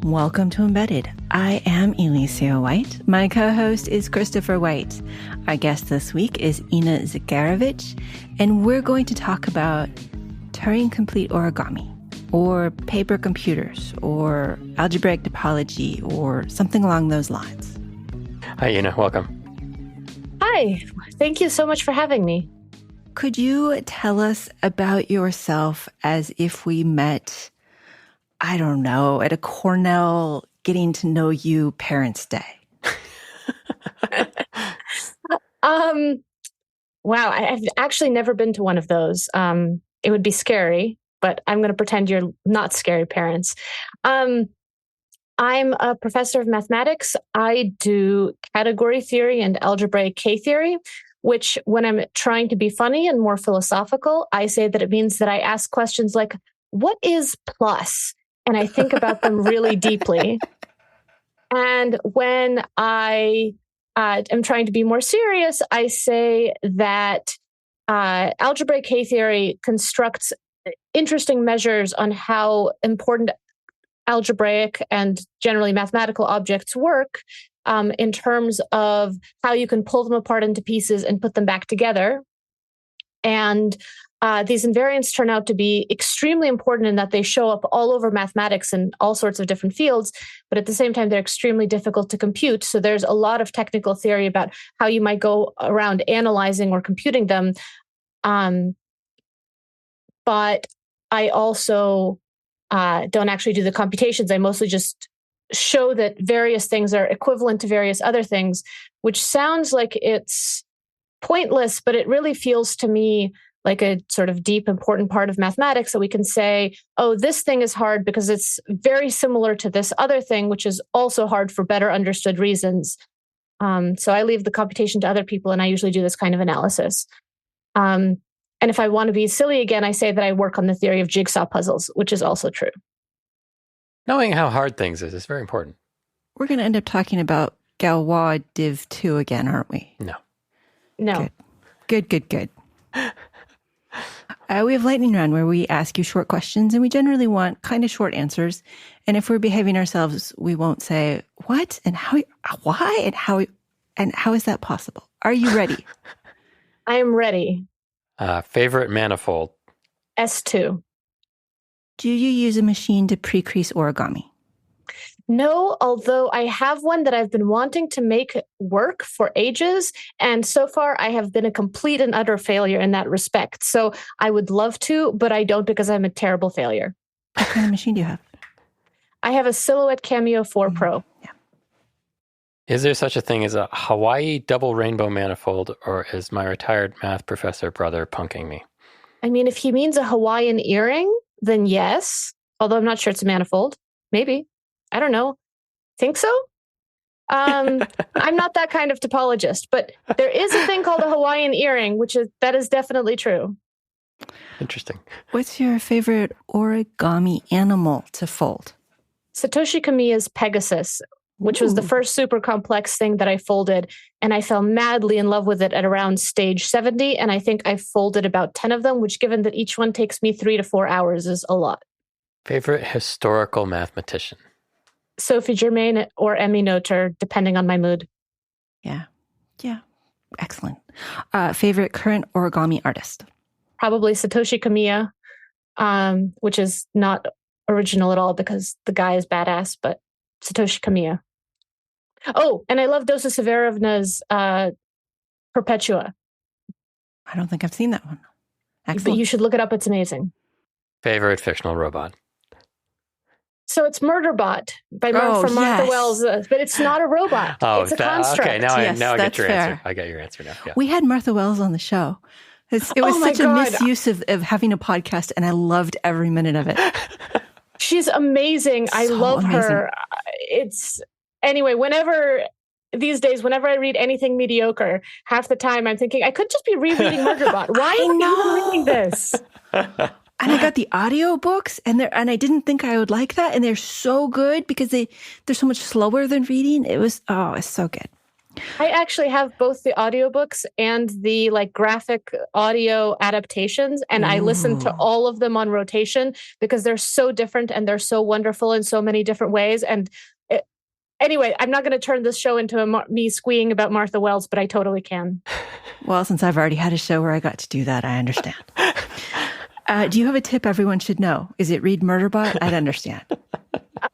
Welcome to Embedded. I am Alicia White. My co-host is Christopher White. Our guest this week is Inna Zakharevich, and we're going to talk about Turing complete origami, or paper computers, or algebraic topology, or something along those lines. Hi, Inna. Welcome. Hi. Thank you so much for having me. Could you tell us about yourself as if we met, I don't know, at a Cornell getting to know you Parents' Day? Wow, I've actually never been to one of those. It would be scary, but I'm going to pretend you're not scary parents. I'm a professor of mathematics. I do category theory and algebraic K-theory, which when I'm trying to be funny and more philosophical, I say that it means that I ask questions like, what is plus? And I think about them really deeply. And when I am trying to be more serious, I say that algebraic K-theory constructs interesting measures on how important algebraic and generally mathematical objects work in terms of how you can pull them apart into pieces and put them back together. And these invariants turn out to be extremely important in that they show up all over mathematics and all sorts of different fields, but at the same time, they're extremely difficult to compute. So there's a lot of technical theory about how you might go around analyzing or computing them. But I also don't actually do the computations. I mostly just show that various things are equivalent to various other things, which sounds like it's pointless, but it really feels to me like a sort of deep, important part of mathematics that we can say, oh, this thing is hard because it's very similar to this other thing, which is also hard for better understood reasons. So I leave the computation to other people, and I usually do this kind of analysis. And if I want to be silly again, I say that I work on the theory of jigsaw puzzles, which is also true. Knowing how hard things is very important. We're going to end up talking about Galois Div 2 again, aren't we? No. Good. We have lightning round where we ask you short questions, and we generally want kind of short answers. And if we're behaving ourselves, we won't say what and how, why and how is that possible? Are you ready? I am ready. Favorite manifold? S2. Do you use a machine to pre-crease origami? No, although I have one that I've been wanting to make work for ages. And so far, I have been a complete and utter failure in that respect. So I would love to, but I don't because I'm a terrible failure. What kind of machine do you have? I have a Silhouette Cameo 4 Pro. Yeah. Is there such a thing as a Hawaii double rainbow manifold, or is my retired math professor brother punking me? I mean, if he means a Hawaiian earring, then yes. Although I'm not sure it's a manifold. Maybe. I don't know. Think so? I'm not that kind of topologist, but there is a thing called a Hawaiian earring, that is definitely true. Interesting. What's your favorite origami animal to fold? Satoshi Kamiya's Pegasus, which was the first super complex thing that I folded, and I fell madly in love with it at around stage 70, and I think I folded about 10 of them, which given that each one takes me 3 to 4 hours is a lot. Favorite historical mathematician? Sophie Germain or Emmy Noether, depending on my mood. Yeah. Excellent. Favorite current origami artist? Probably Satoshi Kamiya, which is not original at all because the guy is badass, but Satoshi Kamiya. Oh, and I love Dosa Severovna's Perpetua. I don't think I've seen that one. Excellent. But you should look it up. It's amazing. Favorite fictional robot? So it's Murderbot from Martha Wells, but it's not a robot. It's a construct. Okay, now I get your answer. I get your answer now. Yeah. We had Martha Wells on the show. It was such a misuse of having a podcast, and I loved every minute of it. She's amazing. I love her. Anyway, these days, whenever I read anything mediocre, half the time I'm thinking, I could just be rereading Murderbot. Why am I reading this? And I got the audiobooks, and I didn't think I would like that, and they're so good because they're so much slower than reading. It's so good. I actually have both the audiobooks and the like graphic audio adaptations, and I listen to all of them on rotation because they're so different and they're so wonderful in so many different ways. And anyway, I'm not going to turn this show into me squeeing about Martha Wells, but I totally can. Well, since I've already had a show where I got to do that, I understand. Do you have a tip everyone should know? Is it read Murderbot? I'd understand.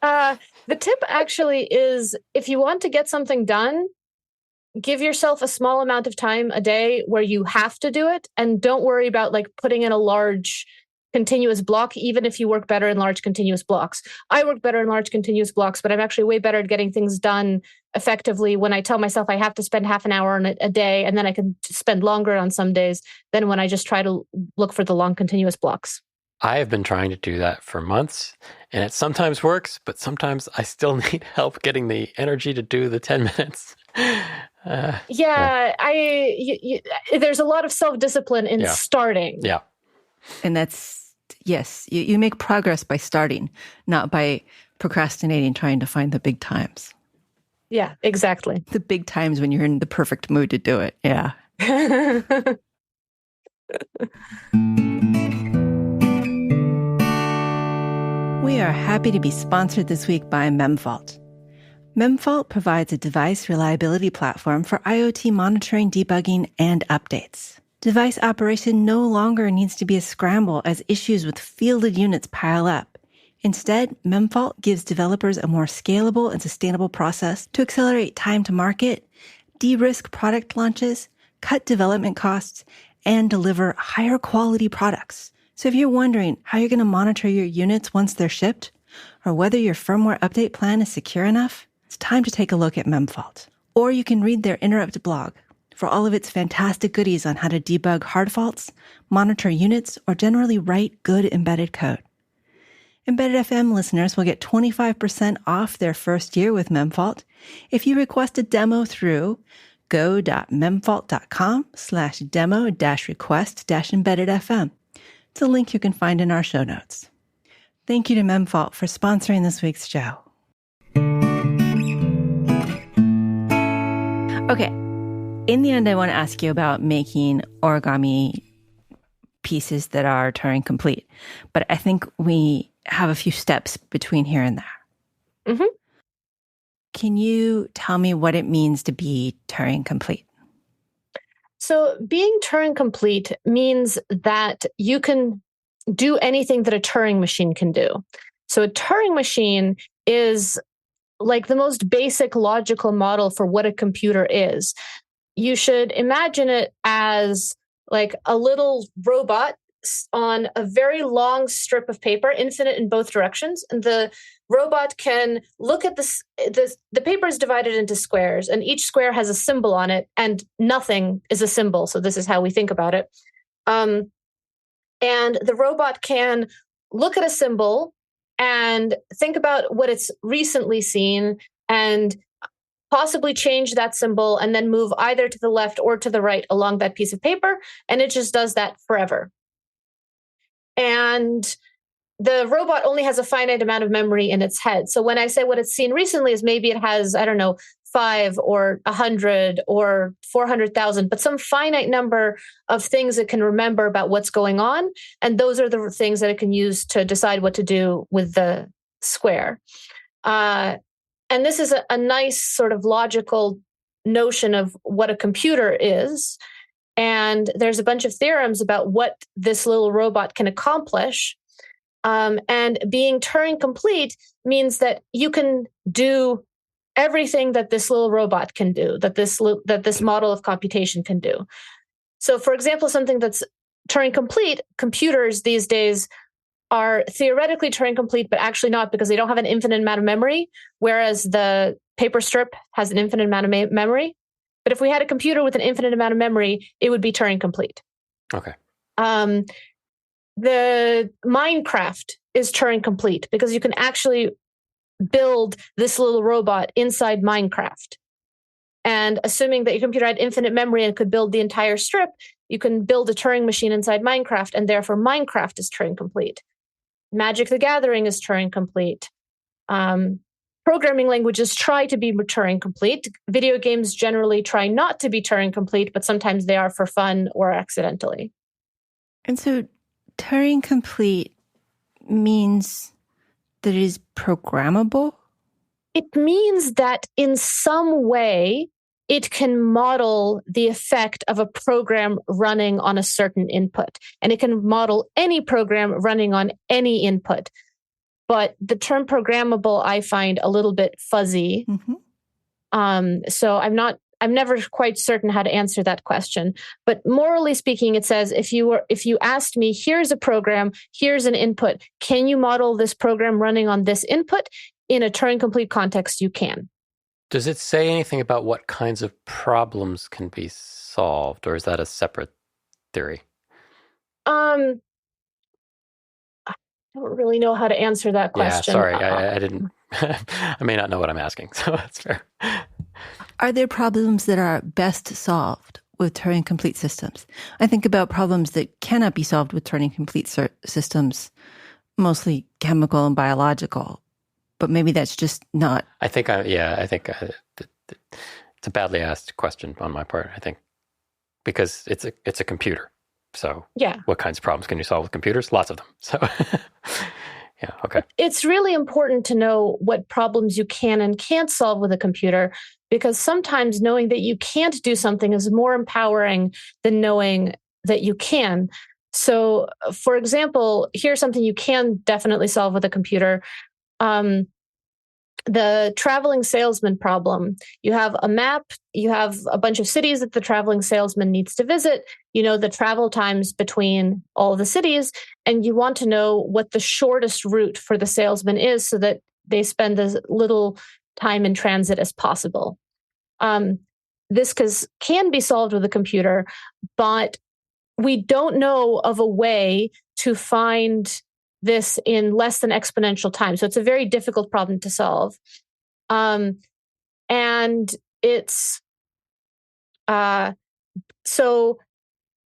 The tip actually is, if you want to get something done, give yourself a small amount of time a day where you have to do it, and don't worry about like putting in a large continuous block, even if you work better in large continuous blocks. I work better in large continuous blocks, but I'm actually way better at getting things done effectively when I tell myself I have to spend half an hour on a day, and then I can spend longer on some days than when I just try to look for the long continuous blocks. I have been trying to do that for months, and it sometimes works, but sometimes I still need help getting the energy to do the 10 minutes. There's a lot of self-discipline in starting. Yeah. And that's, yes, you make progress by starting, not by procrastinating, trying to find the big times. Yeah, exactly. The big times when you're in the perfect mood to do it. Yeah. We are happy to be sponsored this week by Memfault. Memfault provides a device reliability platform for IoT monitoring, debugging, and updates. Device operation no longer needs to be a scramble as issues with fielded units pile up. Instead, Memfault gives developers a more scalable and sustainable process to accelerate time to market, de-risk product launches, cut development costs, and deliver higher quality products. So if you're wondering how you're going to monitor your units once they're shipped, or whether your firmware update plan is secure enough, it's time to take a look at Memfault. Or you can read their Interrupt blog for all of its fantastic goodies on how to debug hard faults, monitor units, or generally write good embedded code. Embedded FM listeners will get 25% off their first year with Memfault if you request a demo through go.memfault.com/demo-request-embeddedfm. It's a link you can find in our show notes. Thank you to Memfault for sponsoring this week's show. Okay. In the end, I want to ask you about making origami pieces that are Turing complete. But I think we have a few steps between here and there. Mm-hmm. Can you tell me what it means to be Turing complete? So being Turing complete means that you can do anything that a Turing machine can do. So a Turing machine is like the most basic logical model for what a computer is. You should imagine it as like a little robot on a very long strip of paper, infinite in both directions. And the robot can look at this. The paper is divided into squares, and each square has a symbol on it, and nothing is a symbol. So this is how we think about it. And the robot can look at a symbol and think about what it's recently seen and possibly change that symbol and then move either to the left or to the right along that piece of paper. And it just does that forever. And the robot only has a finite amount of memory in its head. So when I say what it's seen recently is maybe it has, 5 or 100 or 400,000, but some finite number of things it can remember about what's going on. And those are the things that it can use to decide what to do with the square. And this is a nice sort of logical notion of what a computer is. And there's a bunch of theorems about what this little robot can accomplish. And being Turing complete means that you can do everything that this little robot can do, that this model of computation can do. So, for example, something that's Turing complete, computers these days are theoretically Turing complete, but actually not, because they don't have an infinite amount of memory, whereas the paper strip has an infinite amount of memory. But if we had a computer with an infinite amount of memory, it would be Turing complete. Okay. The Minecraft is Turing complete because you can actually build this little robot inside Minecraft. And assuming that your computer had infinite memory and could build the entire strip, you can build a Turing machine inside Minecraft, and therefore Minecraft is Turing complete. Magic the Gathering is Turing complete. Programming languages try to be Turing complete. Video games generally try not to be Turing complete, but sometimes they are for fun or accidentally. And so Turing complete means that it is programmable? It means that in some way, it can model the effect of a program running on a certain input. And it can model any program running on any input. But the term programmable, I find a little bit fuzzy. So I'm never quite certain how to answer that question. But morally speaking, it says, if you asked me, here's a program, here's an input, can you model this program running on this input? In a Turing complete context, you can. Does it say anything about what kinds of problems can be solved, or is that a separate theory? I don't really know how to answer that question. Yeah, sorry, I didn't. I may not know what I'm asking, so that's fair. Are there problems that are best solved with Turing complete systems? I think about problems that cannot be solved with Turing complete systems, mostly chemical and biological. But maybe that's just not. I think it's a badly asked question on my part. I think because it's a computer. So yeah, what kinds of problems can you solve with computers? Lots of them. So yeah, okay. It's really important to know what problems you can and can't solve with a computer, because sometimes knowing that you can't do something is more empowering than knowing that you can. So, for example, here's something you can definitely solve with a computer. The traveling salesman problem. You have a map, you have a bunch of cities that the traveling salesman needs to visit, you know the travel times between all the cities, and you want to know what the shortest route for the salesman is so that they spend as little time in transit as possible. This can be solved with a computer, but we don't know of a way to find this in less than exponential time. So it's a very difficult problem to solve. And it's, so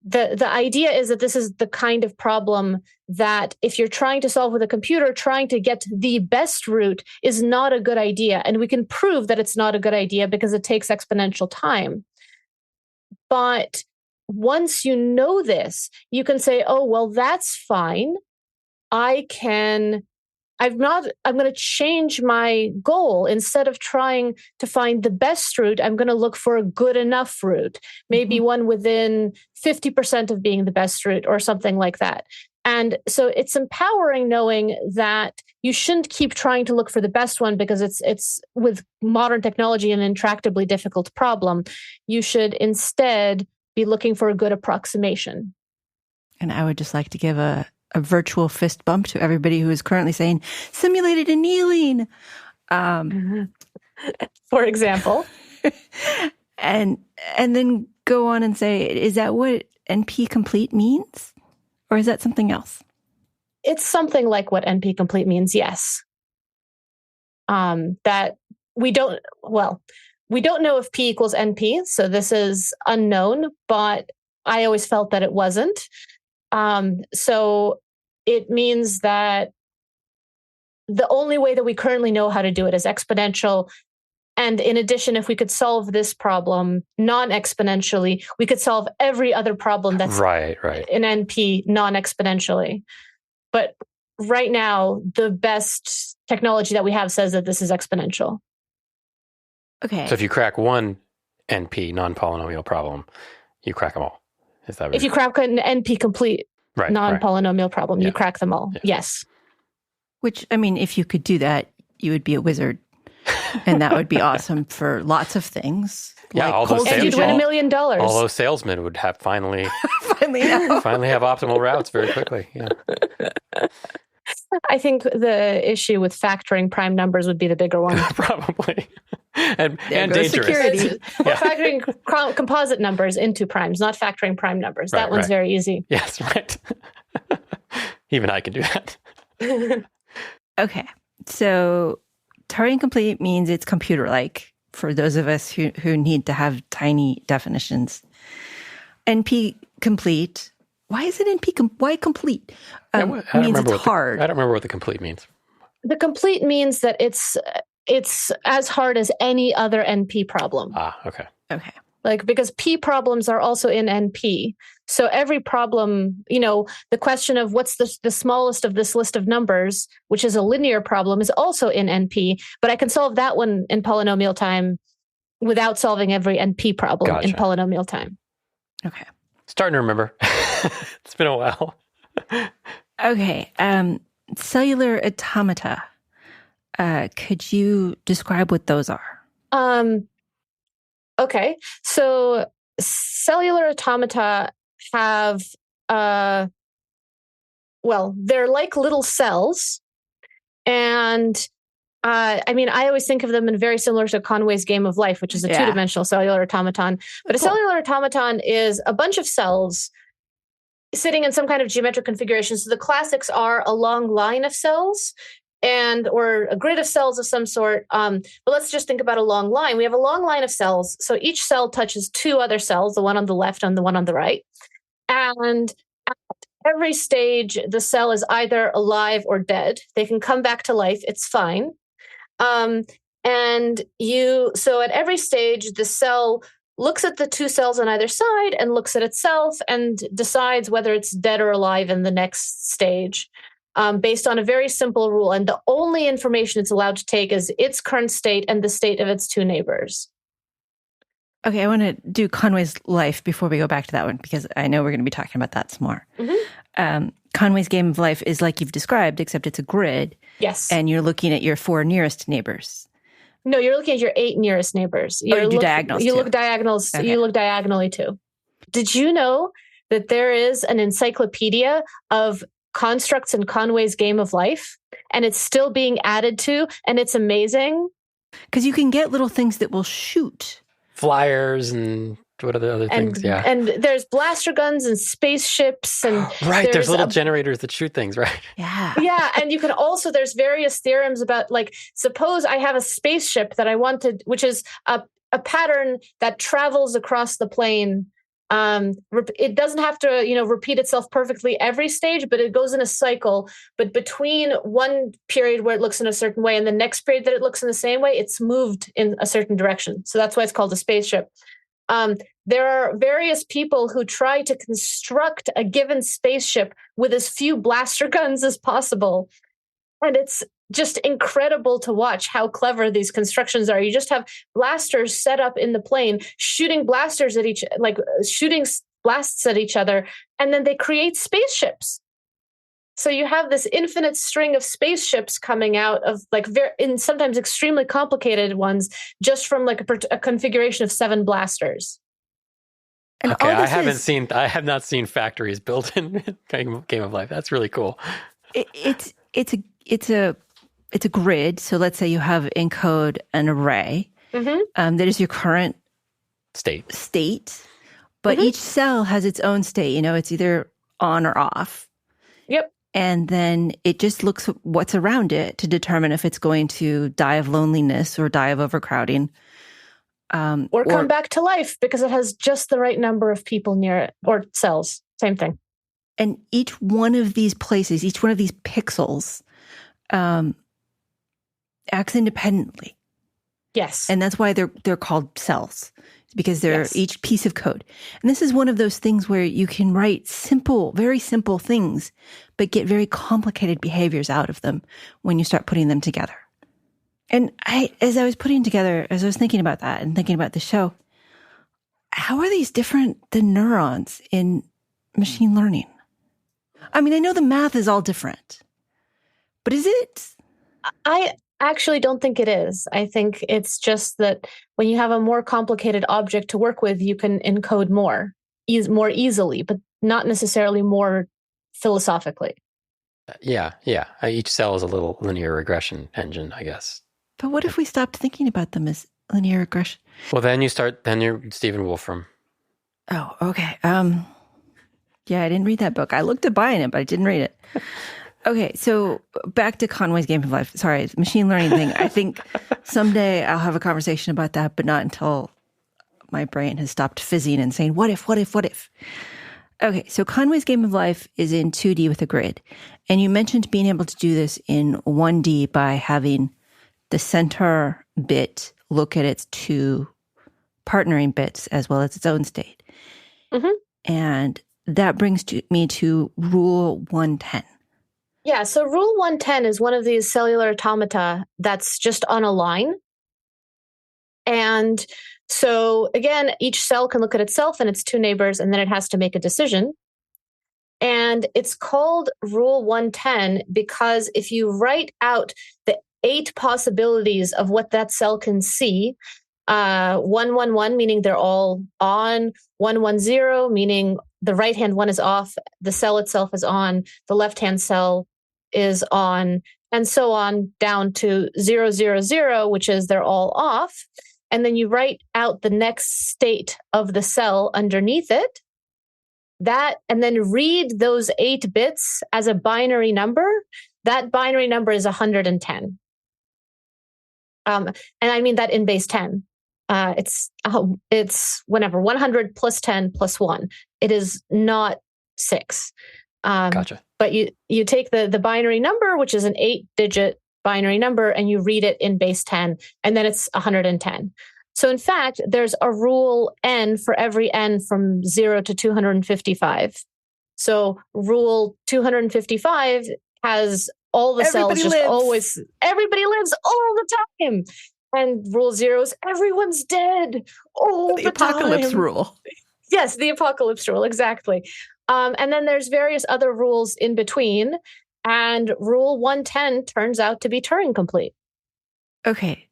the idea is that this is the kind of problem that if you're trying to solve with a computer, trying to get the best route is not a good idea. And we can prove that it's not a good idea because it takes exponential time. But once you know this, you can say, oh, well, that's fine. I'm going to change my goal. Instead of trying to find the best route, I'm going to look for a good enough route, maybe one within 50% of being the best route or something like that. And so it's empowering knowing that you shouldn't keep trying to look for the best one because it's with modern technology an intractably difficult problem. You should instead be looking for a good approximation. And I would just like to give a virtual fist bump to everybody who is currently saying simulated annealing, for example, and then go on and say, is that what NP complete means, or is that something else? It's something like what NP complete means. Yes, that we don't know if P equals NP, so this is unknown. But I always felt that it wasn't. So it means that the only way that we currently know how to do it is exponential. And in addition, if we could solve this problem non-exponentially, we could solve every other problem that's right in NP non-exponentially. But right now, the best technology that we have says that this is exponential. Okay. So if you crack one NP non-polynomial problem, you crack them all. Is that right? If you crack an NP complete non-polynomial problem, you crack them all. Yeah. Yes. Which, I mean, if you could do that, you would be a wizard. And that would be awesome for lots of things. Yeah, like all those and you'd win $1 million. All those salesmen would have finally have optimal routes very quickly. Yeah. I think the issue with factoring prime numbers would be the bigger one. Probably. And dangerous. Security. We're factoring composite numbers into primes, not factoring prime numbers. That one's very easy. Yes, right. Even I can do that. Okay. So Turing complete means it's computer-like for those of us who need to have tiny definitions. NP complete. Why is it NP? Why complete? Means it's hard. I don't remember what the complete means. The complete means that it's as hard as any other NP problem. Ah, okay. Okay. Like, because P problems are also in NP. So every problem, the question of what's the smallest of this list of numbers, which is a linear problem, is also in NP. But I can solve that one in polynomial time without solving every NP problem in polynomial time. Okay. Starting to remember. It's been a while. Okay. Cellular automata. Could you describe what those are? Okay. So cellular automata have, they're like little cells. And I always think of them in very similar to Conway's Game of Life, which is a two-dimensional cellular automaton. But a cellular automaton is a bunch of cells sitting in some kind of geometric configuration. So the classics are a long line of cells or a grid of cells of some sort. But let's just think about a long line. We have a long line of cells. So each cell touches two other cells, the one on the left and the one on the right. And at every stage, the cell is either alive or dead. They can come back to life. It's fine. So at every stage, the cell looks at the two cells on either side and looks at itself and decides whether it's dead or alive in the next stage. Based on a very simple rule. And the only information it's allowed to take is its current state and the state of its two neighbors. Okay, I want to do Conway's Life before we go back to that one, because I know we're going to be talking about that some more. Mm-hmm. Conway's Game of Life is like you've described, except it's a grid. Yes. And you're looking at your 4 nearest neighbors. No, you're looking at your 8 nearest neighbors. You do diagonals. You look diagonals. Okay. You look diagonally too. Did you know that there is an encyclopedia of constructs in Conway's Game of Life, and it's still being added to, and it's amazing? Because you can get little things that will shoot. Flyers and what are the other things? Yeah. And there's blaster guns and spaceships and right. There's little generators that shoot things, right? Yeah. Yeah. And you can also, there's various theorems about, like, suppose I have a spaceship that I wanted, which is a pattern that travels across the plane. It doesn't have to, repeat itself perfectly every stage, but it goes in a cycle. But between one period where it looks in a certain way and the next period that it looks in the same way, it's moved in a certain direction. So that's why it's called a spaceship. There are various people who try to construct a given spaceship with as few blaster guns as possible. And it's just incredible to watch how clever these constructions are. You just have blasters set up in the plane, shooting blasts at each other, and then they create spaceships. So you have this infinite string of spaceships coming out of, like, in sometimes extremely complicated ones, just from like a configuration of 7 blasters. And okay, I have not seen factories built in Game of Life. That's really cool. It's a grid. So let's say you have encode an array that is your current state, but each cell has its own state. It's either on or off. Yep. And then it just looks at what's around it to determine if it's going to die of loneliness or die of overcrowding. Or come back to life because it has just the right number of people near it, or cells. Same thing. And each one of these places, each one of these pixels acts independently. Yes. And that's why they're called cells. Because they're each piece of code. And this is one of those things where you can write very simple things, but get very complicated behaviors out of them when you start putting them together. And as I was thinking about that and thinking about the show, how are these different than neurons in machine learning? I mean, I know the math is all different, but is it? I actually don't think it is. I think it's just that when you have a more complicated object to work with, you can encode more easily, but not necessarily more philosophically. Yeah. Each cell is a little linear regression engine, I guess. But what if we stopped thinking about them as linear regression? Well, then you're Stephen Wolfram. Oh, okay. Yeah, I didn't read that book. I looked at buying it, but I didn't read it. Okay, so back to Conway's Game of Life. Sorry, machine learning thing. I think someday I'll have a conversation about that, but not until my brain has stopped fizzing and saying, what if? Okay, so Conway's Game of Life is in 2D with a grid. And you mentioned being able to do this in 1D by having the center bit look at its two partnering bits as well as its own state. Mm-hmm. And that brings me to Rule 110. Yeah, so Rule 110 is one of these cellular automata that's just on a line. And so, again, each cell can look at itself and its two neighbors, and then it has to make a decision. And it's called Rule 110 because if you write out the 8 possibilities of what that cell can see, 111 meaning they're all on, 110 meaning the right-hand one is off, the cell itself is on, the left-hand cell is on, and so on down to 000, which is they're all off. And then you write out the next state of the cell underneath it, and then read those 8 bits as a binary number. That binary number is 110. And I mean that in base 10. It's whenever 100 plus 10 plus 1. It is not 6. Gotcha. But you take the binary number, which is an 8-digit binary number, and you read it in base 10, and then it's 110. So in fact, there's a rule n for every n from 0 to 255. So rule 255 has all the cells just always, everybody lives all the time. And rule 0 is everyone's dead all the time. The apocalypse rule. Yes, the apocalypse rule, exactly. And then there's various other rules in between. And rule 110 turns out to be Turing complete. Okay.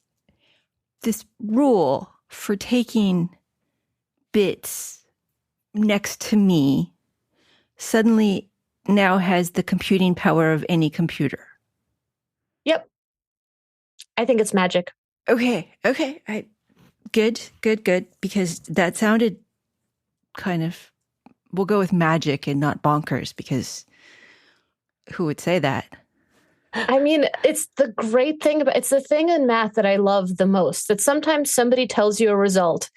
This rule for taking bits next to me suddenly now has the computing power of any computer. Yep. I think it's magic. Okay. Good. Because that sounded kind of, we'll go with magic and not bonkers, because who would say that? I mean, it's the great thing it's the thing in math that I love the most, that sometimes somebody tells you a result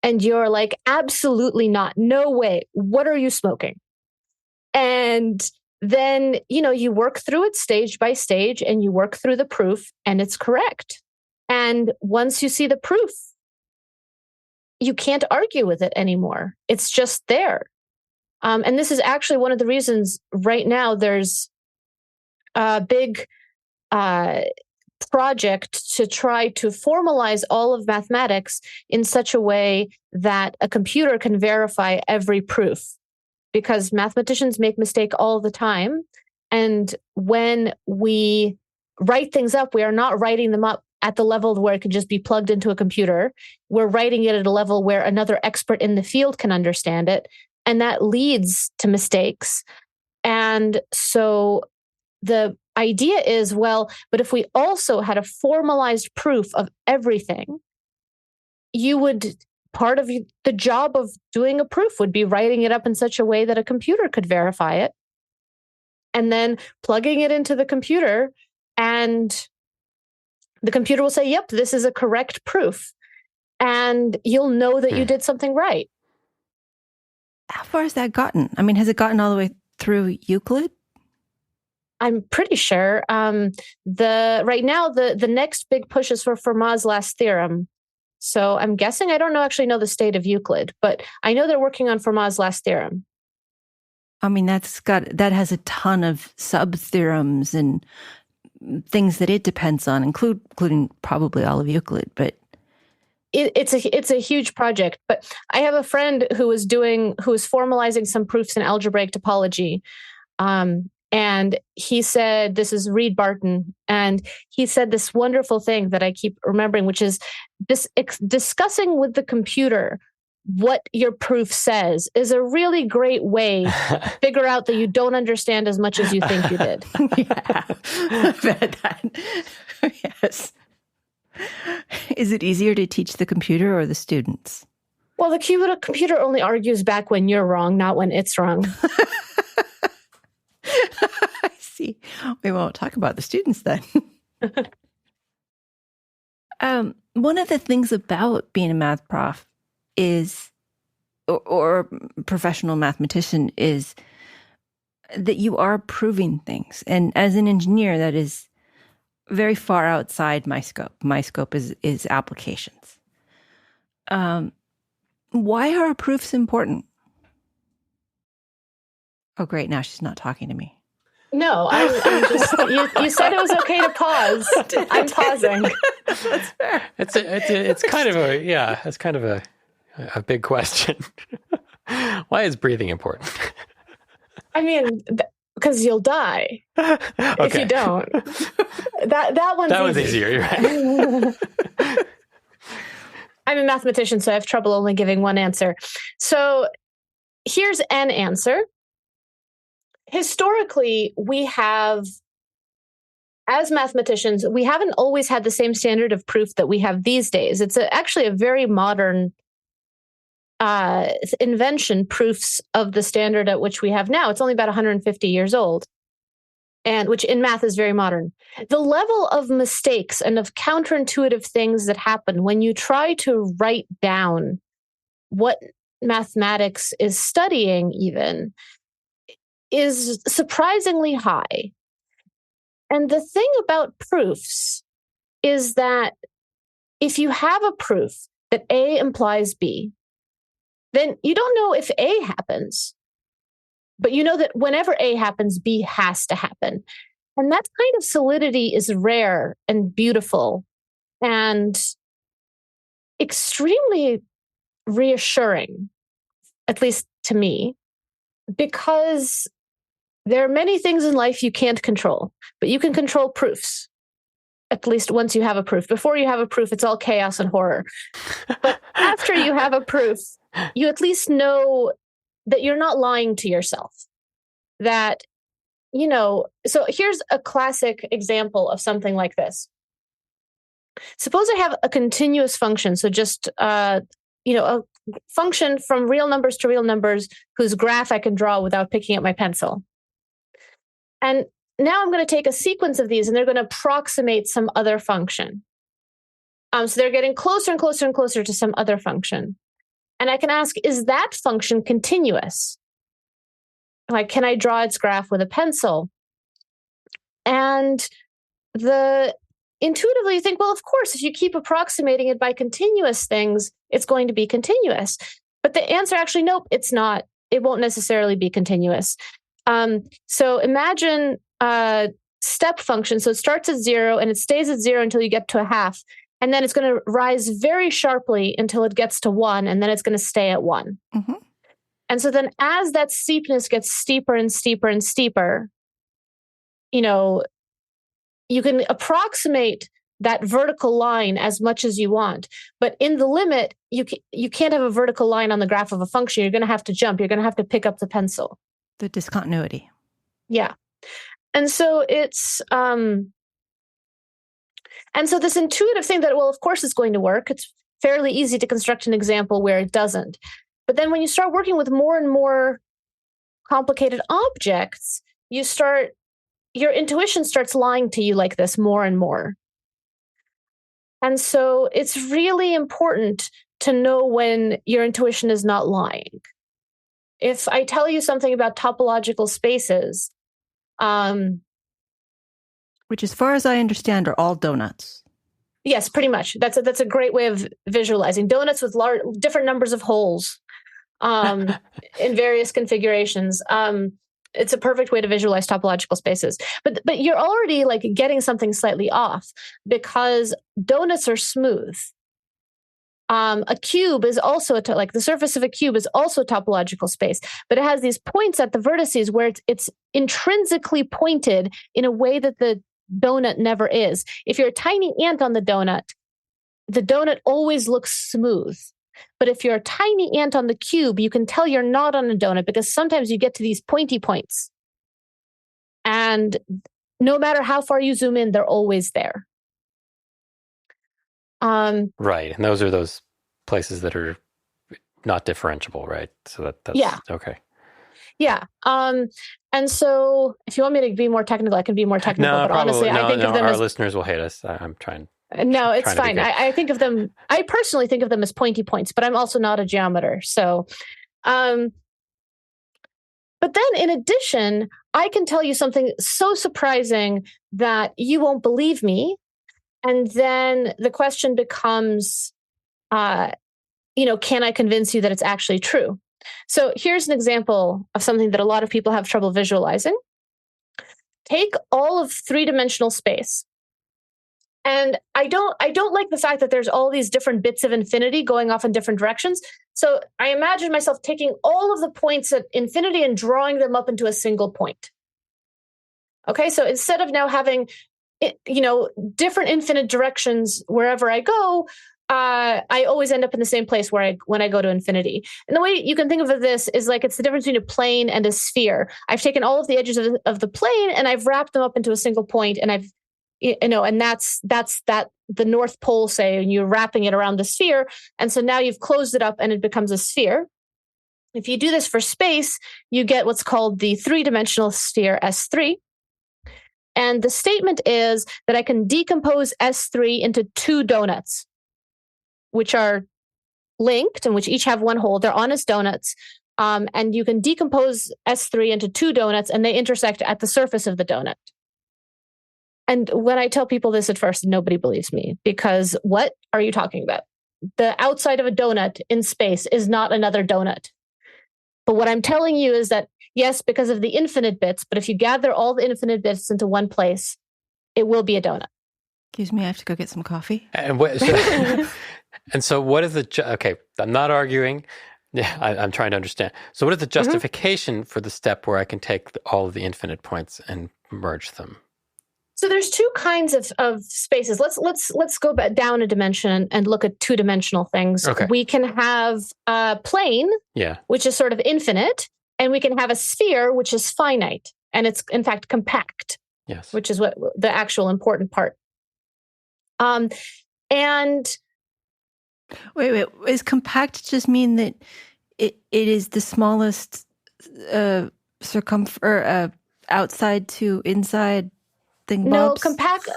and you're like, absolutely not. No way. What are you smoking? And then, you work through it stage by stage and you work through the proof and it's correct. And once you see the proof, you can't argue with it anymore. It's just there. And this is actually one of the reasons right now there's a big project to try to formalize all of mathematics in such a way that a computer can verify every proof. Because mathematicians make mistakes all the time. And when we write things up, we are not writing them up at the level where it could just be plugged into a computer. We're writing it at a level where another expert in the field can understand it. And that leads to mistakes. And so the idea is, but if we also had a formalized proof of everything, part of the job of doing a proof would be writing it up in such a way that a computer could verify it, and then plugging it into the computer, and the computer will say, yep, this is a correct proof. And you'll know that you did something right. How far has that gotten? I mean, has it gotten all the way through Euclid? I'm pretty sure. Right now, the next big push is for Fermat's last theorem. So I'm guessing, I don't actually know the state of Euclid, but I know they're working on Fermat's last theorem. I mean, that has a ton of sub-theorems and things that it depends on, including probably all of Euclid, but it's a huge project. But I have a friend who is formalizing some proofs in algebraic topology. And he said, this is Reed Barton, and he said this wonderful thing that I keep remembering, which is discussing with the computer what your proof says is a really great way to figure out that you don't understand as much as you think you did. Yeah, I bet that. Yes. Is it easier to teach the computer or the students? Well, the computer only argues back when you're wrong, not when it's wrong. I see. We won't talk about the students then. One of the things about being a math prof is, or professional mathematician, is that you are proving things. And as an engineer, that is very far outside my scope. My scope is applications. Why are proofs important? Oh, great. Now she's not talking to me. No, I'm just, you said it was okay to pause. I'm pausing. That's fair. It's kind of it's kind of a big question. Why is breathing important? I mean, because you'll die if you don't. That one's easier. You're right. I'm a mathematician, so I have trouble only giving one answer. So here's an answer. Historically, we have, as mathematicians, we haven't always had the same standard of proof that we have these days. It's actually a very modern invention, proofs of the standard at which we have now. It's only about 150 years old, and which in math is very modern. The level of mistakes and of counterintuitive things that happen when you try to write down what mathematics is studying even is surprisingly high. And the thing about proofs is that if you have a proof that A implies B, then you don't know if A happens, but you know that whenever A happens, B has to happen. And that kind of solidity is rare and beautiful and extremely reassuring, at least to me, because there are many things in life you can't control, but you can control proofs, at least once you have a proof. Before you have a proof, it's all chaos and horror. But after you have a proof, you at least know that you're not lying to yourself. That, so here's a classic example of something like this. Suppose I have a continuous function, so just, a function from real numbers to real numbers whose graph I can draw without picking up my pencil. And now I'm going to take a sequence of these and they're going to approximate some other function. So they're getting closer and closer and closer to some other function. And I can ask, is that function continuous? Like, can I draw its graph with a pencil? And intuitively you think, well, of course, if you keep approximating it by continuous things, it's going to be continuous. But the answer actually, nope, it's not. It won't necessarily be continuous. So imagine a step function. So it starts at 0 and it stays at 0 until you get to a half. And then it's going to rise very sharply until it gets to 1. And then it's going to stay at 1. Mm-hmm. And so then as that steepness gets steeper and steeper and steeper, you can approximate that vertical line as much as you want. But in the limit, you can't have a vertical line on the graph of a function. You're going to have to jump. You're going to have to pick up the pencil. The discontinuity. Yeah. And so it's, and so this intuitive thing that, well, of course it's going to work. It's fairly easy to construct an example where it doesn't. But then when you start working with more and more complicated objects, your intuition starts lying to you like this more and more. And so it's really important to know when your intuition is not lying. If I tell you something about topological spaces, which as far as I understand are all donuts. Yes, pretty much. That's a great way of visualizing donuts with different numbers of holes in various configurations. It's a perfect way to visualize topological spaces. But you're already like getting something slightly off because donuts are smooth. A cube is also the surface of a cube is also a topological space, but it has these points at the vertices where it's intrinsically pointed in a way that the donut never is. If you're a tiny ant on the donut always looks smooth. But if you're a tiny ant on the cube, you can tell you're not on a donut because sometimes you get to these pointy points. And no matter how far you zoom in, they're always there. Right. And those are those places that are not differentiable, right? So that's okay. Yeah. And so if you want me to be more technical, I can be more technical. No, but probably, honestly, I think of them our listeners will hate us. I'm trying. No, it's fine. I personally think of them as pointy points, but I'm also not a geometer. So, but But then in addition, I can tell you something so surprising that you won't believe me. And then the question becomes, can I convince you that it's actually true? So here's an example of something that a lot of people have trouble visualizing. Take all of three-dimensional space. And I don't like the fact that there's all these different bits of infinity going off in different directions. So I imagine myself taking all of the points at infinity and drawing them up into a single point. Okay, so instead of now having, different infinite directions wherever I go, I always end up in the same place when I go to infinity. And the way you can think of this is like it's the difference between a plane and a sphere. I've taken all of the edges of the plane and I've wrapped them up into a single point, and and that's the North Pole, say, and you're wrapping it around the sphere. And so now you've closed it up and it becomes a sphere. If you do this for space, you get what's called the three-dimensional sphere S3. And the statement is that I can decompose S3 into two donuts, which are linked and which each have one hole. They're honest donuts. And you can decompose S3 into two donuts and they intersect at the surface of the donut. And when I tell people this at first, nobody believes me, because what are you talking about? The outside of a donut in space is not another donut. But what I'm telling you is that, yes, because of the infinite bits, but if you gather all the infinite bits into one place, it will be a donut. Excuse me, I have to go get some coffee. And so what is okay, I'm not arguing. Yeah, I'm trying to understand. So what is the justification for the step where I can take all of the infinite points and merge them? So there's two kinds of spaces. Let's go back down a dimension and look at two-dimensional things. Okay. We can have a plane, which is sort of infinite, and we can have a sphere, which is finite, and it's in fact compact. Yes. Which is what the actual important part. And wait, is compact just mean that it is the smallest circumference outside to inside? No, compact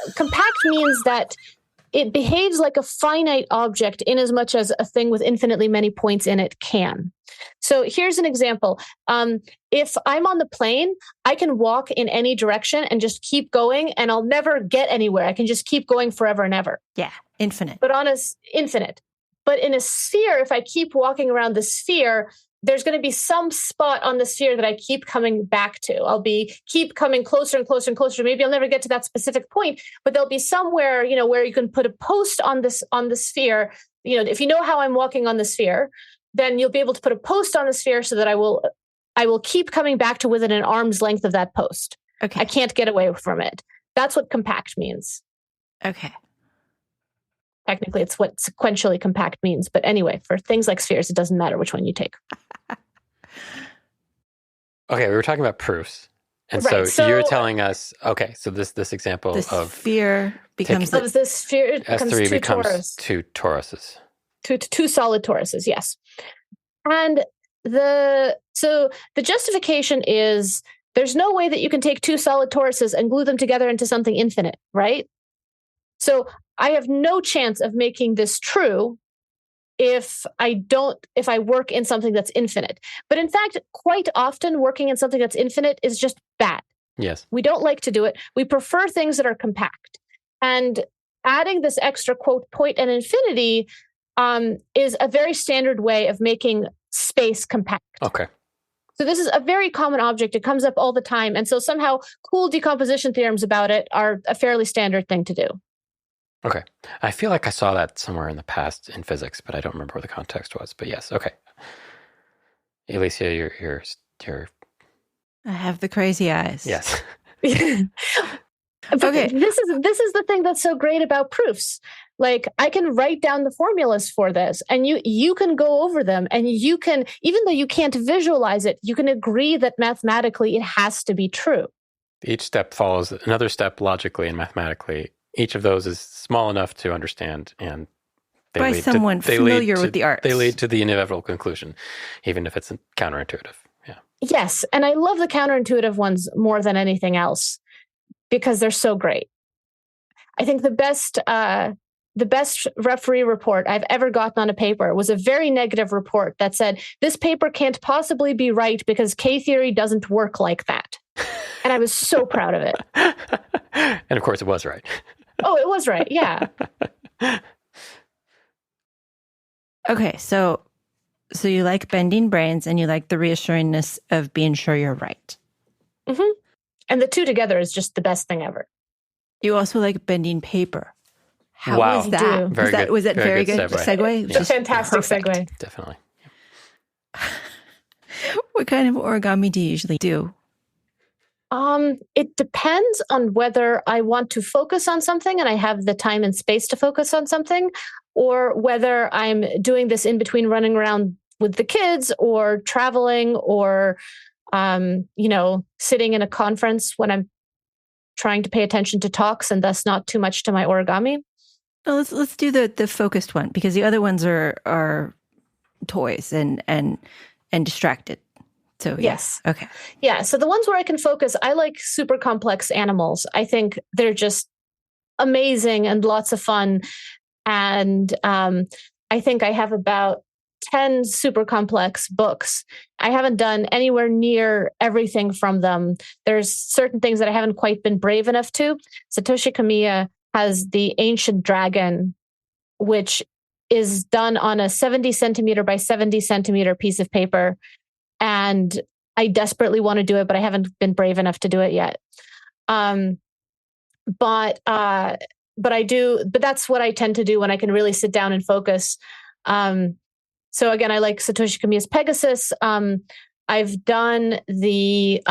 means that it behaves like a finite object in as much as a thing with infinitely many points in it can. So here's an example. If I'm on the plane, I can walk in any direction and just keep going, and I'll never get anywhere. I can just keep going forever and ever. Yeah, infinite. But infinite. But in a sphere, if I keep walking around the sphere, there's going to be some spot on the sphere that I keep coming back to. I'll keep coming closer and closer and closer. Maybe I'll never get to that specific point, but there'll be somewhere, where you can put a post on the sphere. If you know how I'm walking on the sphere, then you'll be able to put a post on the sphere so that I will keep coming back to within an arm's length of that post. Okay. I can't get away from it. That's what compact means. Okay. Technically, it's what sequentially compact means. But anyway, for things like spheres, it doesn't matter which one you take. Okay, we were talking about proofs. And right, so you're telling us, so this example the of sphere becomes the sphere it S3 becomes torus. two toruses. Two solid toruses, yes. And the justification is there's no way that you can take two solid toruses and glue them together into something infinite, right? So I have no chance of making this true if I work in something that's infinite. But in fact, quite often working in something that's infinite is just bad. Yes. We don't like to do it. We prefer things that are compact. And adding this extra quote point and infinity is a very standard way of making space compact. Okay. So this is a very common object. It comes up all the time. And so somehow cool decomposition theorems about it are a fairly standard thing to do. Okay. I feel like I saw that somewhere in the past in physics, but I don't remember what the context was. But yes, okay. Alicia, you're I have the crazy eyes. Yes. Okay. This is the thing that's so great about proofs. Like, I can write down the formulas for this, and you can go over them, and you can, even though you can't visualize it, you can agree that mathematically it has to be true. Each step follows another step logically and mathematically. Each of those is small enough to understand, and by someone familiar with the arts. They lead to the inevitable conclusion, even if it's counterintuitive. Yeah. Yes, and I love the counterintuitive ones more than anything else because they're so great. I think the best the best referee report I've ever gotten on a paper was a very negative report that said, this paper can't possibly be right because K-theory doesn't work like that. And I was so proud of it. And of course it was right. Oh, it was right. Yeah. Okay, so you like bending brains and you like the reassuringness of being sure you're right. Mm-hmm. And the two together is just the best thing ever. You also like bending paper. How Wow. was that? Very good. Was that very good segue? It's a fantastic segue. Definitely. What kind of origami do you usually do? It depends on whether I want to focus on something and I have the time and space to focus on something, or whether I'm doing this in between running around with the kids or traveling or, sitting in a conference when I'm trying to pay attention to talks and thus not too much to my origami. Well, let's do the focused one, because the other ones are toys and distracted. So yes. Okay. Yeah. So the ones where I can focus, I like super complex animals. I think they're just amazing and lots of fun. And I think I have about 10 super complex books. I haven't done anywhere near everything from them. There's certain things that I haven't quite been brave enough to. Satoshi Kamiya has the Ancient Dragon, which is done on a 70 centimeter by 70 centimeter piece of paper. And I desperately want to do it, but I haven't been brave enough to do it yet. But that's what I tend to do when I can really sit down and focus. So again, I like Satoshi Kamiya's Pegasus. I've done the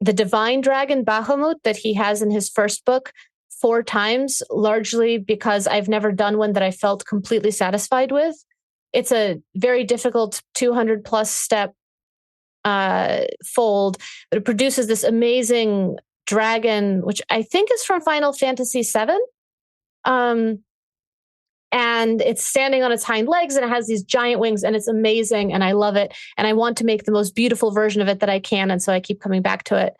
Divine Dragon Bahamut that he has in his first book 4 times, largely because I've never done one that I felt completely satisfied with. It's a very difficult 200 plus step fold, but it produces this amazing dragon, which I think is from Final Fantasy VII. And it's standing on its hind legs and it has these giant wings and it's amazing and I love it. And I want to make the most beautiful version of it that I can. And so I keep coming back to it.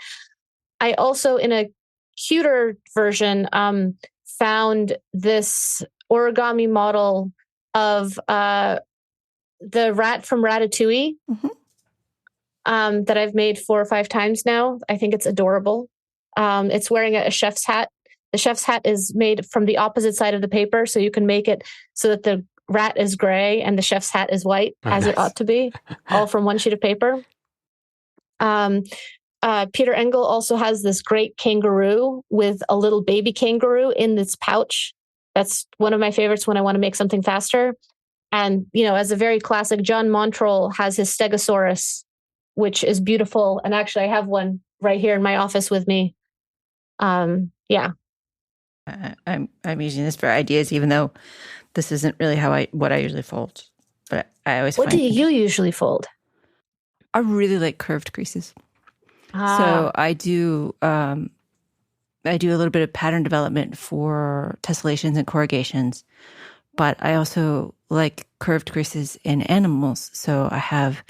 I also, in a cuter version, found this origami model of the rat from Ratatouille. Mm-hmm. That I've made 4 or 5 times now. I think it's adorable. It's wearing a chef's hat. The chef's hat is made from the opposite side of the paper, so you can make it so that the rat is gray and the chef's hat is white, as it ought to be, all from one sheet of paper. Peter Engel also has this great kangaroo with a little baby kangaroo in its pouch. That's one of my favorites when I want to make something faster. And, as a very classic, John Montrell has his Stegosaurus, which is beautiful. And actually, I have one right here in my office with me. Yeah. I'm using this for ideas, even though this isn't really what I usually fold. But I always. What do you usually fold? I really like curved creases. So I do. I do a little bit of pattern development for tessellations and corrugations, but I also like curved creases in animals. So I have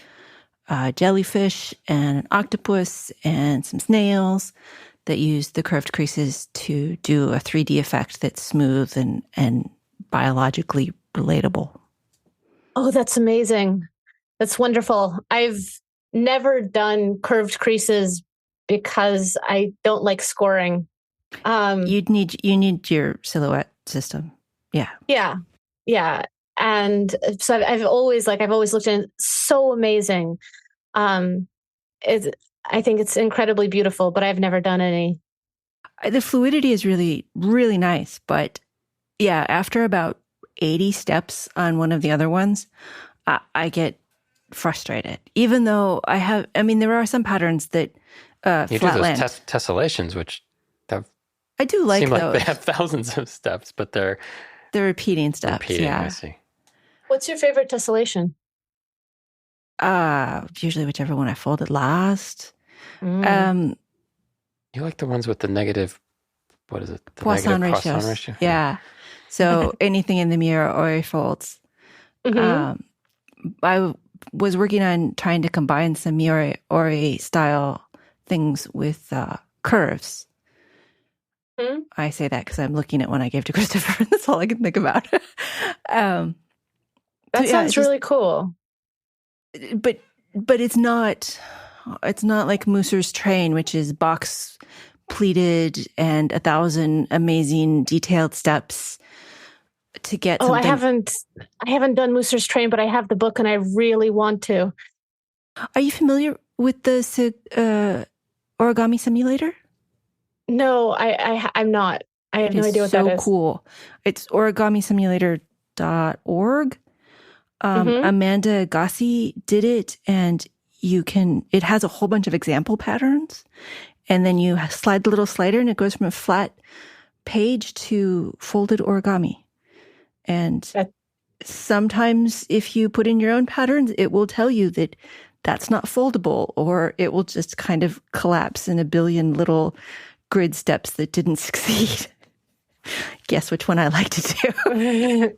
jellyfish and an octopus and some snails that use the curved creases to do a 3D effect that's smooth and biologically relatable. Oh, that's amazing. That's wonderful. I've never done curved creases because I don't like scoring. You need your silhouette system. Yeah. Yeah. Yeah. And so I've always looked at it, so amazing. I think it's incredibly beautiful, but I've never done any. The fluidity is really, really nice. But yeah, after about 80 steps on one of the other ones, I get frustrated. Even though there are some patterns that you do those tessellations, which I do like seem those. Like they have thousands of steps, but they're repeating steps. Yeah. I see. What's your favorite tessellation? Usually whichever one I folded last. You like the ones with the negative, what is it? The Poisson negative ratios. Poisson ratio? Yeah. So anything in the mirror or folds. Mm-hmm. I was working on trying to combine some Miori style things with curves. I say that because I'm looking at one I gave to Christopher. That's all I can think about. That sounds really cool. But it's not like Musser's train, which is box pleated and 1,000 amazing detailed steps to get something. I haven't done Musser's train, but I have the book and I really want to. Are you familiar with the origami simulator? No, I'm not. I have no idea what that is. So cool. It's origamisimulator.org. Amanda Gassi did it, and it has a whole bunch of example patterns, and then you slide the little slider and it goes from a flat page to folded origami. And sometimes if you put in your own patterns, it will tell you that that's not foldable, or it will just kind of collapse in a billion little grid steps that didn't succeed. Guess which one I like to do.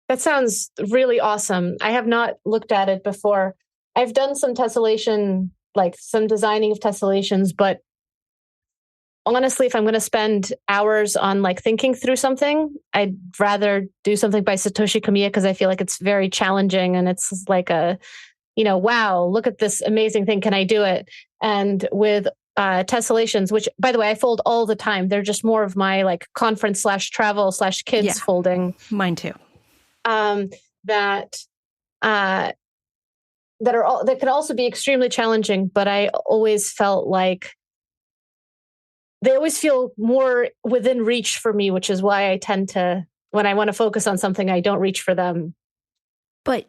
That sounds really awesome. I have not looked at it before. I've done some tessellation, like some designing of tessellations, but honestly, if I'm going to spend hours on like thinking through something, I'd rather do something by Satoshi Komiya because I feel like it's very challenging and it's like wow, look at this amazing thing. Can I do it? And with tessellations, which by the way, I fold all the time. They're just more of my like conference/travel/kids folding. Mine too. That can also be extremely challenging, but I always felt like they always feel more within reach for me, which is why I tend to, when I want to focus on something, I don't reach for them. But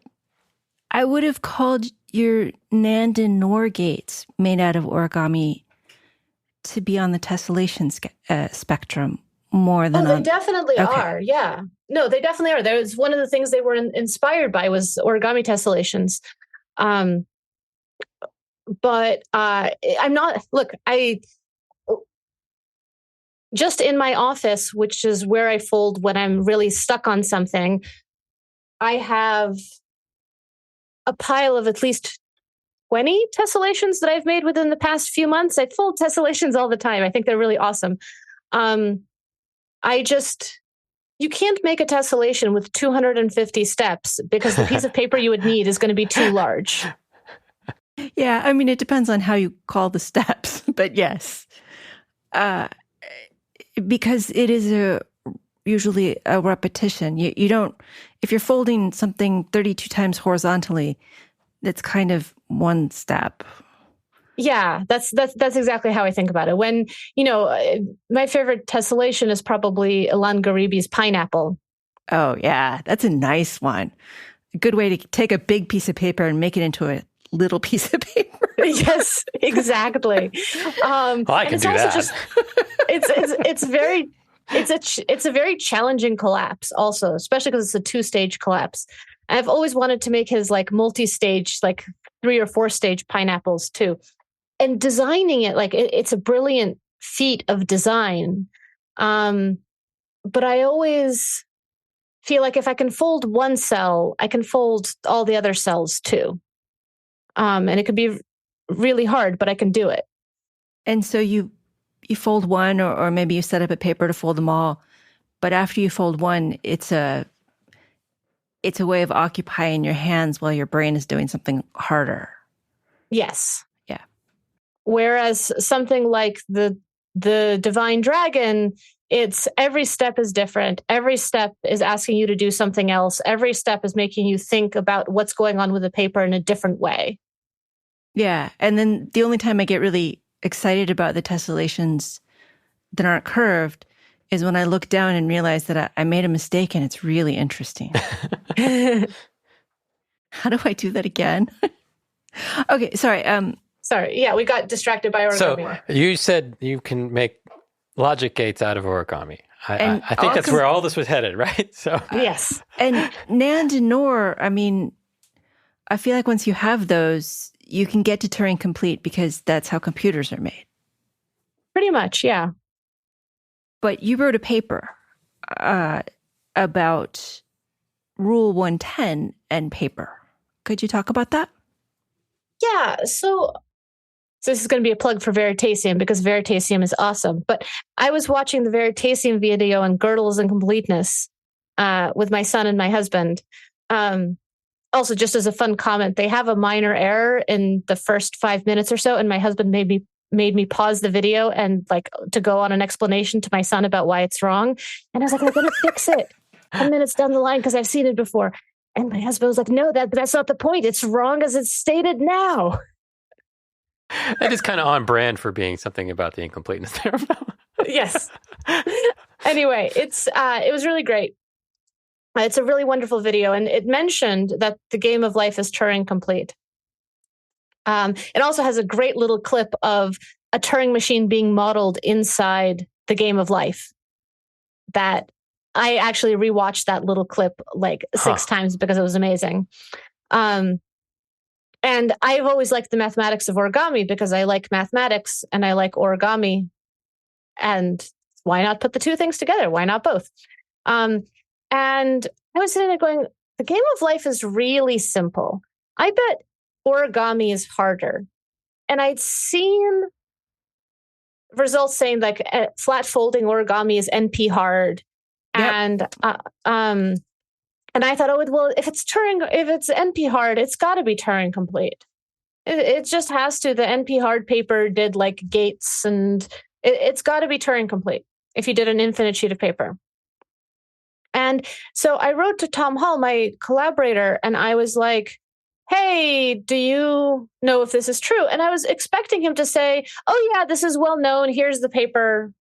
I would have called your NAND and NOR gates made out of origami to be on the tessellation spectrum more than they definitely are. Yeah. No, they definitely are. There was one of the things they were inspired by was origami tessellations. But I'm not, look, just in my office, which is where I fold when I'm really stuck on something, I have a pile of at least 20 tessellations that I've made within the past few months. I fold tessellations all the time. I think they're really awesome. You can't make a tessellation with 250 steps because the piece of paper you would need is going to be too large. Yeah, I mean, it depends on how you call the steps, but yes. Because it is usually a repetition. You don't, if you're folding something 32 times horizontally, that's kind of one step. Yeah, that's exactly how I think about it. When, my favorite tessellation is probably Ilan Garibi's pineapple. Oh, yeah, that's a nice one. A good way to take a big piece of paper and make it into a little piece of paper. Yes, exactly. I can do that. It's a very challenging collapse also, especially because it's a 2-stage collapse. I've always wanted to make his like multi-stage, like 3 or 4 stage pineapples too. And designing it, like it's a brilliant feat of design. But I always feel like if I can fold one cell, I can fold all the other cells too. And it can be really hard, but I can do it. And so you fold one, or maybe you set up a paper to fold them all. But after you fold one, it's a way of occupying your hands while your brain is doing something harder. Yes. Yeah. Whereas something like the Divine Dragon, it's every step is different. Every step is asking you to do something else. Every step is making you think about what's going on with the paper in a different way. Yeah. And then the only time I get really excited about the tessellations that aren't curved is when I look down and realize that I made a mistake and it's really interesting. How do I do that again? Okay, sorry. Sorry. Yeah, we got distracted by origami. So you said you can make logic gates out of origami. I think that's where all this was headed, right? So yes. And NAND and NOR, I mean, I feel like once you have those, you can get to Turing complete because that's how computers are made. Pretty much, yeah. But you wrote a paper about Rule 110 and paper. Could you talk about that? Yeah. So So this is going to be a plug for Veritasium because Veritasium is awesome. But I was watching the Veritasium video on girdles and completeness with my son and my husband. Also, just as a fun comment, they have a minor error in the first 5 minutes or so, and my husband made me pause the video and like to go on an explanation to my son about why it's wrong. And I was like, I'm going to fix it 10 minutes down the line because I've seen it before. And my husband was like, no, that's not the point. It's wrong as it's stated now. That is kind of on brand for being something about the incompleteness theorem. Yes. Anyway, it was really great. It's a really wonderful video, and it mentioned that the game of life is Turing complete. It also has a great little clip of a Turing machine being modeled inside the game of life. That I actually rewatched that little clip like 6 times because it was amazing. And I've always liked the mathematics of origami because I like mathematics and I like origami. And why not put the two things together? Why not both? And I was sitting there going, the game of life is really simple. I bet origami is harder. And I'd seen results saying like flat folding origami is NP hard. Yep. And I thought, oh, well, if it's NP hard, it's got to be Turing complete. It just has to. The NP hard paper did like gates, and it's got to be Turing complete if you did an infinite sheet of paper. And so I wrote to Tom Hall, my collaborator, and I was like, hey, do you know if this is true? And I was expecting him to say, oh, yeah, this is well known. Here's the paper.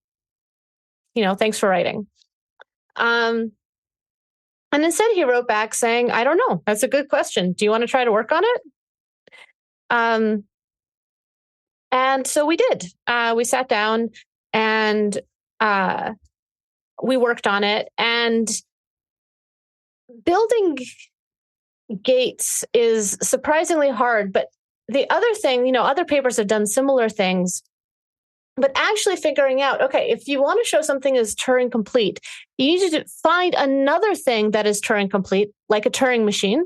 Thanks for writing. And instead he wrote back saying, I don't know. That's a good question. Do you want to try to work on it? And so we did. We sat down and we worked on it. And building gates is surprisingly hard. But the other thing, other papers have done similar things. But actually figuring out, okay, if you want to show something as Turing complete, you need to find another thing that is Turing complete, like a Turing machine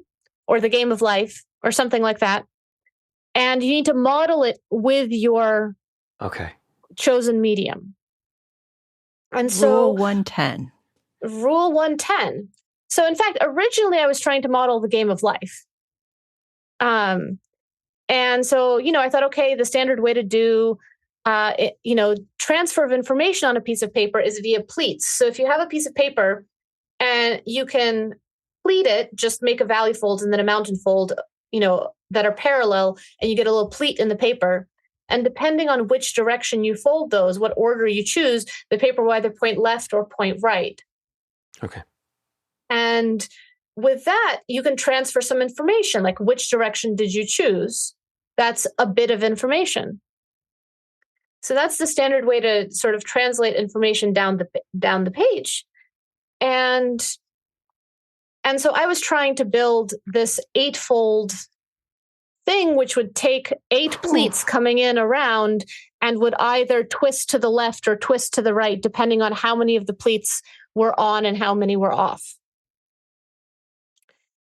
or the game of life or something like that. And you need to model it with your chosen medium. And so Rule 110. Rule 110. So in fact, originally I was trying to model the game of life. And so, I thought, okay, the standard way to do transfer of information on a piece of paper is via pleats. So if you have a piece of paper and you can pleat it, just make a valley fold and then a mountain fold, that are parallel, and you get a little pleat in the paper. And depending on which direction you fold those, what order you choose, the paper will either point left or point right. Okay. And with that, you can transfer some information, like which direction did you choose? That's a bit of information. So that's the standard way to sort of translate information down the page. And so I was trying to build this 8-fold thing, which would take 8 pleats coming in around and would either twist to the left or twist to the right, depending on how many of the pleats were on and how many were off.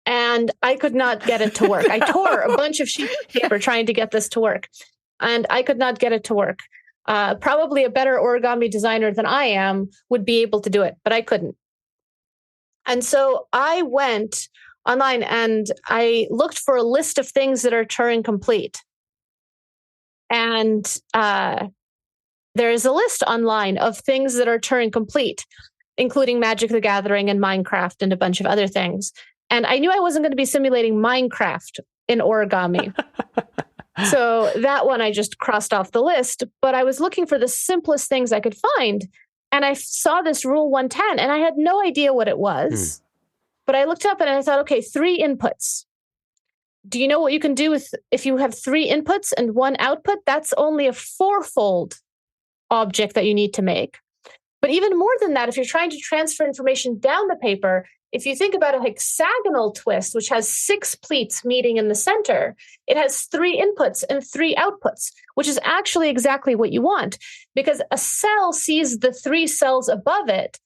And I could not get it to work. I tore a bunch of sheets of paper trying to get this to work. And I could not get it to work. Probably a better origami designer than I am would be able to do it, but I couldn't. And so I went online and I looked for a list of things that are Turing complete. And there is a list online of things that are Turing complete, including Magic the Gathering and Minecraft and a bunch of other things. And I knew I wasn't going to be simulating Minecraft in origami. So that one I just crossed off the list, but I was looking for the simplest things I could find. And I saw this Rule 110 and I had no idea what it was. But I looked up and I thought, okay, 3 inputs. Do you know what you can do with if you have 3 inputs and 1 output? That's only a 4-fold object that you need to make. But even more than that, if you're trying to transfer information down the paper, if you think about a hexagonal twist, which has 6 pleats meeting in the center, it has 3 inputs and 3 outputs, which is actually exactly what you want, because a cell sees the 3 cells above it.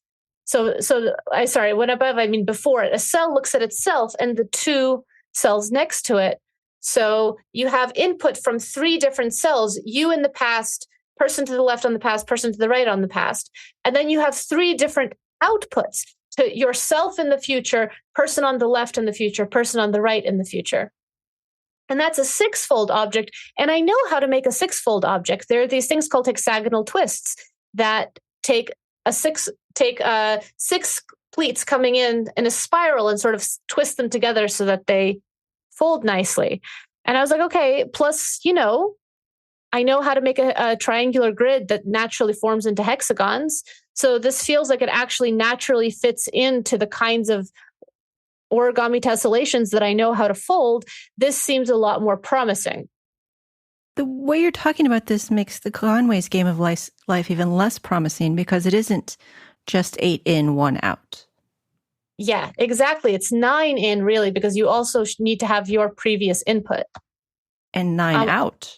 When above, I mean before it. A cell looks at itself and the 2 cells next to it. So you have input from 3 different cells, you in the past, person to the left on the past, person to the right on the past. And then you have 3 different outputs to yourself in the future, person on the left in the future, person on the right in the future. And that's a 6-fold object. And I know how to make a 6-fold object. There are these things called hexagonal twists that take 6 pleats coming in a spiral and sort of twist them together so that they fold nicely. And I was like, okay, plus, I know how to make a triangular grid that naturally forms into hexagons. So this feels like it actually naturally fits into the kinds of origami tessellations that I know how to fold. This seems a lot more promising. The way you're talking about this makes the Conway's game of life even less promising because it isn't just 8 in, 1 out. Yeah, exactly. It's 9 in really because you also need to have your previous input. And 9 out.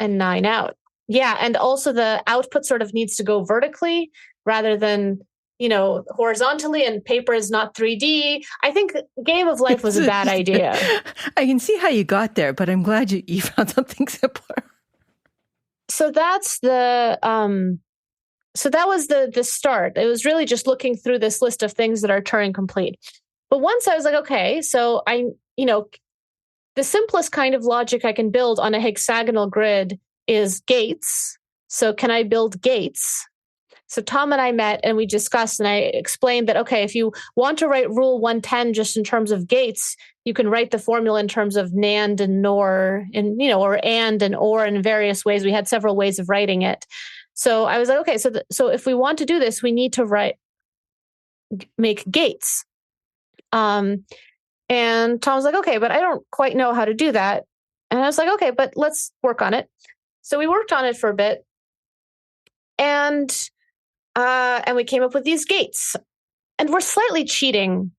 And 9 out. Yeah, and also the output sort of needs to go vertically rather than, horizontally, and paper is not 3D. I think Game of Life was a bad idea. I can see how you got there, but I'm glad you found something simpler. So that's that was the start. It was really just looking through this list of things that are Turing complete. But once I was like, okay, so the simplest kind of logic I can build on a hexagonal grid is gates. So can I build gates? So Tom and I met and we discussed, and I explained that, okay, if you want to write rule 110 just in terms of gates, you can write the formula in terms of NAND and NOR and, or AND and OR in various ways. We had several ways of writing it. So I was like, okay, so if we want to do this, we need to make gates. And Tom was like, okay, but I don't quite know how to do that. And I was like, okay, but let's work on it. So we worked on it for a bit. And we came up with these gates. And we're slightly cheating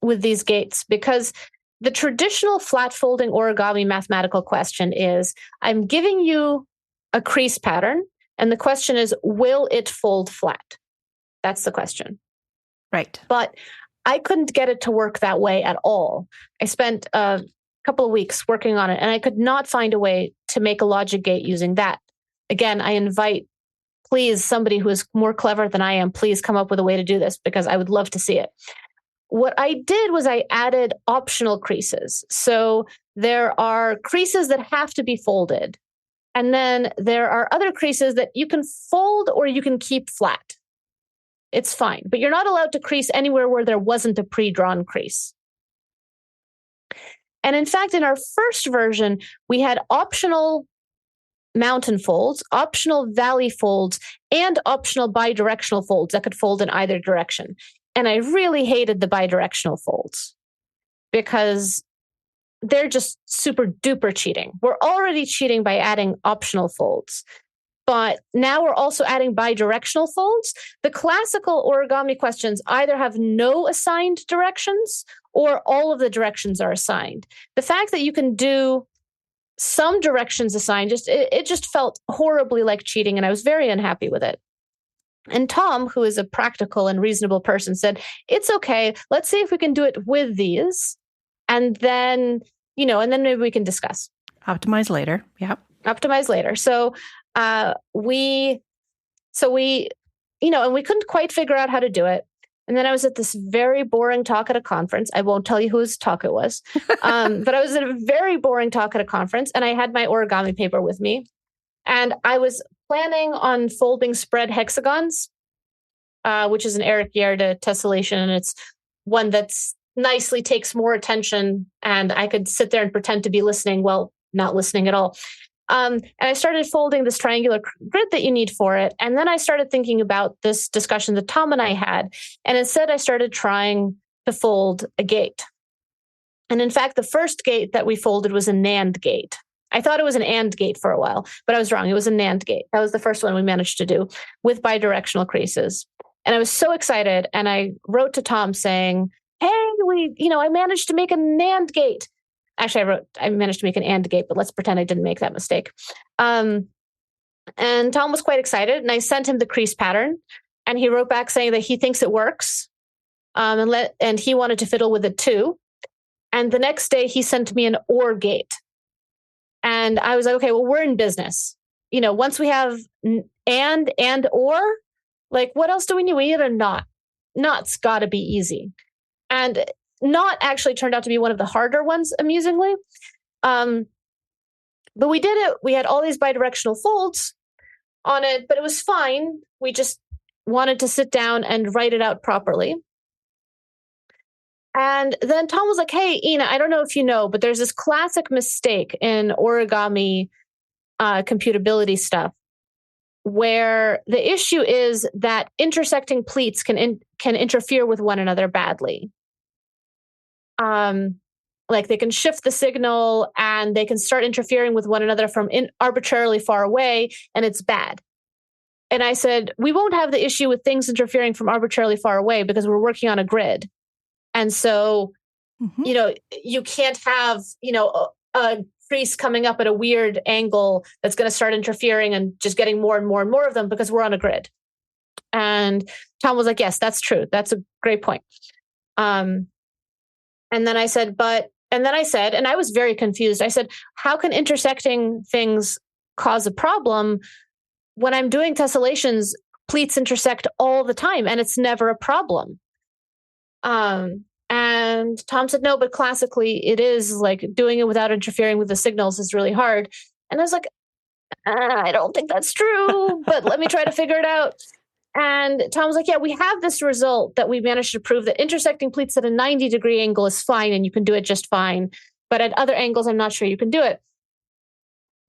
with these gates because the traditional flat folding origami mathematical question is, I'm giving you a crease pattern, and the question is, will it fold flat? That's the question. Right. But I couldn't get it to work that way at all. I spent a couple of weeks working on it, and I could not find a way to make a logic gate using that. Again, I invite, please, somebody who is more clever than I am, please come up with a way to do this because I would love to see it. What I did was I added optional creases. So there are creases that have to be folded. And then there are other creases that you can fold or you can keep flat. It's fine, but you're not allowed to crease anywhere where there wasn't a pre-drawn crease. And in fact, in our first version, we had optional mountain folds, optional valley folds, and optional bidirectional folds that could fold in either direction. And I really hated the bidirectional folds because they're just super duper cheating. We're already cheating by adding optional folds, but now we're also adding bidirectional folds. The classical origami questions either have no assigned directions or all of the directions are assigned. The fact that you can do some directions assigned, it just felt horribly like cheating, and I was very unhappy with it. And Tom, who is a practical and reasonable person, said, it's okay. Let's see if we can do it with these. And then, maybe we can discuss. Optimize later. Yeah. Optimize later. So we and we couldn't quite figure out how to do it. And then I was at this very boring talk at a conference. I won't tell you whose talk it was. But I was at a very boring talk at a conference, and I had my origami paper with me. And I was planning on folding spread hexagons, which is an Eric Yerda tessellation. And it's one that's nicely takes more attention. And I could sit there and pretend to be listening. Well, not listening at all. And I started folding this triangular grid that you need for it. And then I started thinking about this discussion that Tom and I had. And instead, I started trying to fold a gate. And in fact, the first gate that we folded was a NAND gate. I thought it was an AND gate for a while, but I was wrong. It was a NAND gate. That was the first one we managed to do with bidirectional creases. And I was so excited. And I wrote to Tom saying, hey, I managed to make a NAND gate. Actually, I managed to make an AND gate, but let's pretend I didn't make that mistake. And Tom was quite excited, and I sent him the crease pattern, and he wrote back saying that he thinks it works, and he wanted to fiddle with it too. And the next day he sent me an OR gate. And I was like, okay, well, we're in business. Once we have and or, like, what else do we need? We need a not. Not's got to be easy. And not actually turned out to be one of the harder ones, amusingly. But we did it. We had all these bidirectional folds on it, but it was fine. We just wanted to sit down and write it out properly. And then Tom was like, hey, Inna, I don't know if you know, but there's this classic mistake in origami computability stuff where the issue is that intersecting pleats can interfere with one another badly. Like they can shift the signal and they can start interfering with one another from arbitrarily far away, and it's bad. And I said, we won't have the issue with things interfering from arbitrarily far away because we're working on a grid. And so, you can't have, a crease coming up at a weird angle that's going to start interfering and just getting more and more and more of them because we're on a grid. And Tom was like, yes, that's true. That's a great point. And then I said, and I was very confused. I said, how can intersecting things cause a problem when I'm doing tessellations? Pleats intersect all the time and it's never a problem. And Tom said, no, but classically it is, like, doing it without interfering with the signals is really hard. And I was like, I don't think that's true, but let me try to figure it out. And Tom was like, yeah, we have this result that we managed to prove that intersecting pleats at a 90-degree angle is fine and you can do it just fine. But at other angles, I'm not sure you can do it.